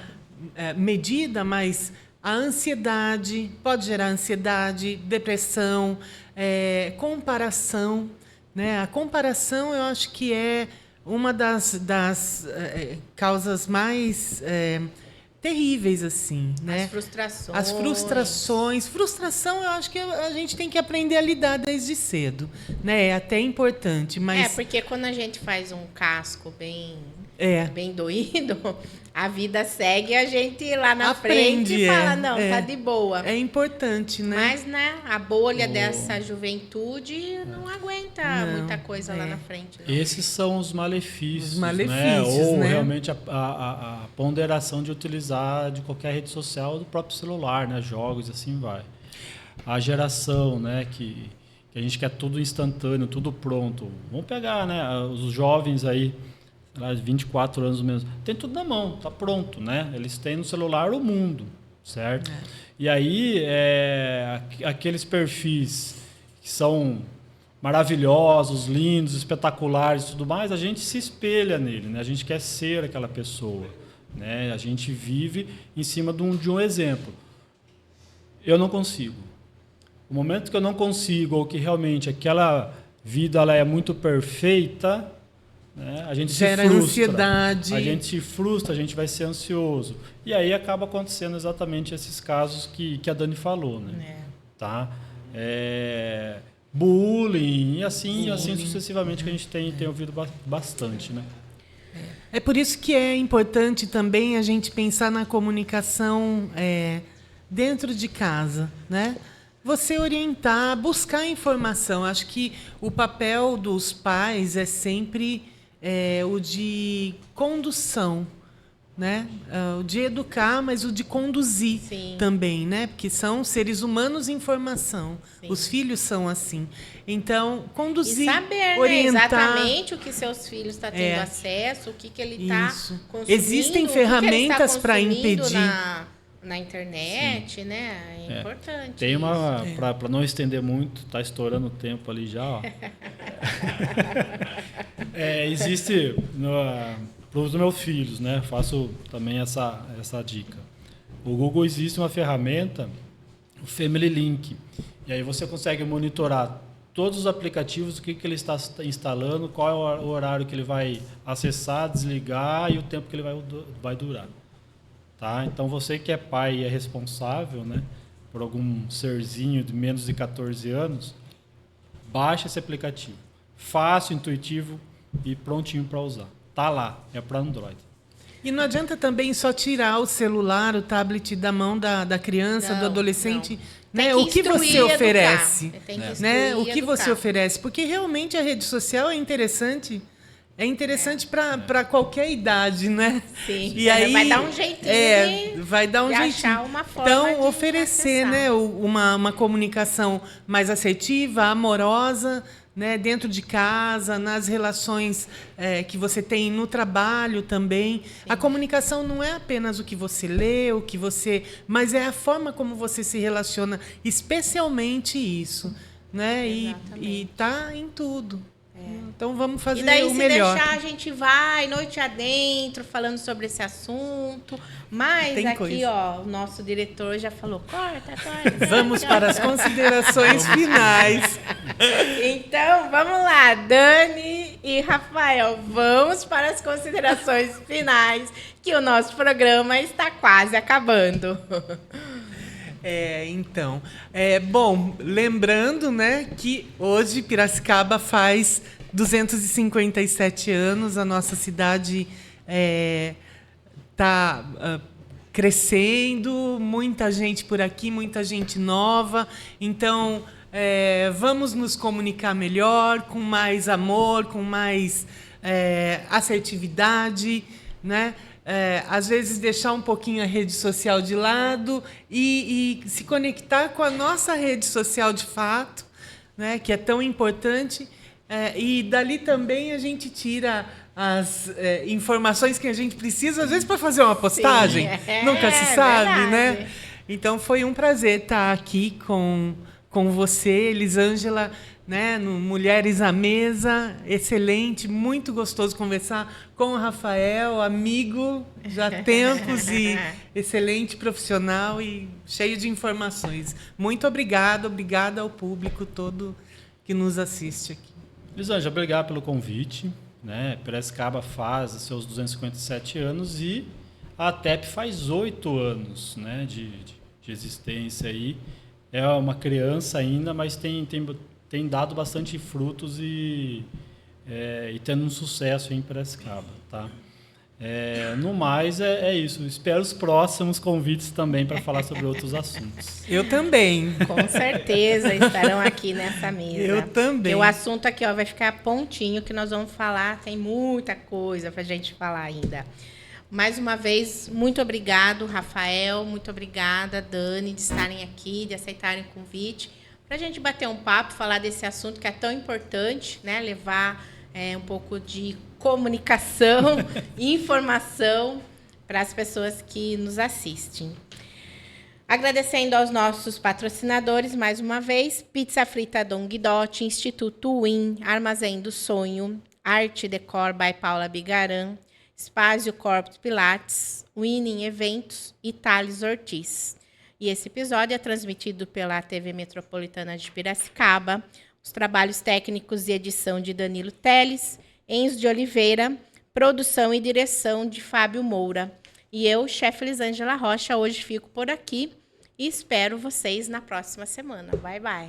medida, mas a ansiedade, pode gerar ansiedade, depressão, comparação, né? A comparação, eu acho que é uma das causas mais terríveis, assim, né? As frustrações. Frustração, eu acho que a gente tem que aprender a lidar desde cedo, né? É até importante, mas...
porque quando a gente faz um casco bem doído, a vida segue, a gente lá na frente fala, não, tá de boa.
É importante, né?
Mas, né, a bolha dessa juventude não aguenta muita coisa lá na frente. Não.
Esses são os malefícios,
né?
Ou realmente a ponderação de utilizar de qualquer rede social do próprio celular, né? Jogos, assim vai. A geração, né, que a gente quer tudo instantâneo, tudo pronto. Vamos pegar, né, os jovens aí, 24 anos mesmo, tem tudo na mão, tá pronto, né? Eles têm no celular o mundo, certo? E aí, aqueles perfis que são maravilhosos, lindos, espetaculares e tudo mais, a gente se espelha nele, né? A gente quer ser aquela pessoa, né? A gente vive em cima de um exemplo. Eu não consigo. O momento que eu não consigo, ou que realmente aquela vida ela é muito perfeita, né? A gente
gera
se frustra,
ansiedade.
A gente se frustra, a gente vai ser ansioso. E aí acaba acontecendo exatamente esses casos que a Dani falou, né? Tá? Bullying e assim sucessivamente, que a gente tem ouvido bastante, né?
É por isso que é importante também a gente pensar na comunicação dentro de casa, né? Você orientar, buscar informação. Acho que o papel dos pais é sempre o de condução, né? O de educar, mas o de conduzir também, né? Porque são seres humanos em formação. Sim. Os filhos são assim. Então, conduzir,
e saber,
orientar,
né, exatamente o que seus filhos estão tendo acesso, o que ele está consumindo.
Existem ferramentas para impedir.
Na internet, né? É importante.
Tem uma, para não estender muito, tá estourando o tempo ali já, ó. Existe para os meus filhos, né? Faço também essa dica. O Google existe uma ferramenta, o Family Link, e aí você consegue monitorar todos os aplicativos, o que ele está instalando, qual é o horário que ele vai acessar, desligar e o tempo que ele vai durar. Tá? Então, você que é pai e é responsável, né, por algum serzinho de menos de 14 anos, baixa esse aplicativo. Fácil, intuitivo e prontinho para usar. Tá lá, é para Android.
E não adianta também só tirar o celular, o tablet da mão da criança, do adolescente. Né? O que você oferece? Né? O que você oferece? Porque realmente a rede social é interessante. É interessante para qualquer idade, né?
Sim.
E aí
vai dar um jeitinho
vai dar um
de
jeitinho.
achar uma forma
então,
de
oferecer, né, uma comunicação mais assertiva, amorosa, né, dentro de casa, nas relações que você tem no trabalho também. Sim. A comunicação não é apenas o que você lê, mas é a forma como você se relaciona, especialmente isso, né? E tá em tudo. Então vamos fazer o melhor. E daí, se deixar, a
gente vai noite adentro falando sobre esse assunto. Mas tem aqui, coisa. O nosso diretor já falou, corta.
Vamos para as considerações finais.
Então, vamos lá, Dani e Rafael, vamos para as considerações finais, que o nosso programa está quase acabando.
Então, bom, lembrando, né, que hoje Piracicaba faz 257 anos, a nossa cidade está crescendo, muita gente por aqui, muita gente nova, então vamos nos comunicar melhor, com mais amor, com mais assertividade, né? Às vezes deixar um pouquinho a rede social de lado e se conectar com a nossa rede social de fato, né, que é tão importante, e dali também a gente tira as informações que a gente precisa, às vezes para fazer uma postagem, nunca se sabe, verdade. Né? Então foi um prazer estar aqui com você, Elisângela, né, no Mulheres à Mesa, excelente, muito gostoso conversar com o Rafael, amigo já há tempos e excelente profissional e cheio de informações. Muito obrigada ao público todo que nos assiste aqui.
Elisângela, obrigado pelo convite. Né? Piracicaba faz seus 257 anos e a ATEP faz 8 anos, né, de existência aí. É uma criança ainda, mas tem dado bastante frutos e tendo um sucesso em Piracicaba, tá? No mais, é isso. Espero os próximos convites também para falar sobre outros assuntos.
Eu também.
Com certeza estarão aqui nessa mesa.
Eu também.
E o assunto aqui vai ficar pontinho, que nós vamos falar, tem muita coisa para a gente falar ainda. Mais uma vez, muito obrigado, Rafael, muito obrigada, Dani, de estarem aqui, de aceitarem o convite, para a gente bater um papo, falar desse assunto que é tão importante, né? Levar um pouco de comunicação e informação para as pessoas que nos assistem. Agradecendo aos nossos patrocinadores, mais uma vez, Pizza Frita Dom Guidotti, Instituto Win, Armazém do Sonho, Arte Decor by Paula Bigaran, Spazio Corpus Pilates, Winning Eventos e Thales Ortiz. E esse episódio é transmitido pela TV Metropolitana de Piracicaba. Os trabalhos técnicos e edição de Danilo Teles, Enzo de Oliveira, produção e direção de Fábio Moura. E eu, chefe Elisângela Rocha, hoje fico por aqui e espero vocês na próxima semana. Bye, bye.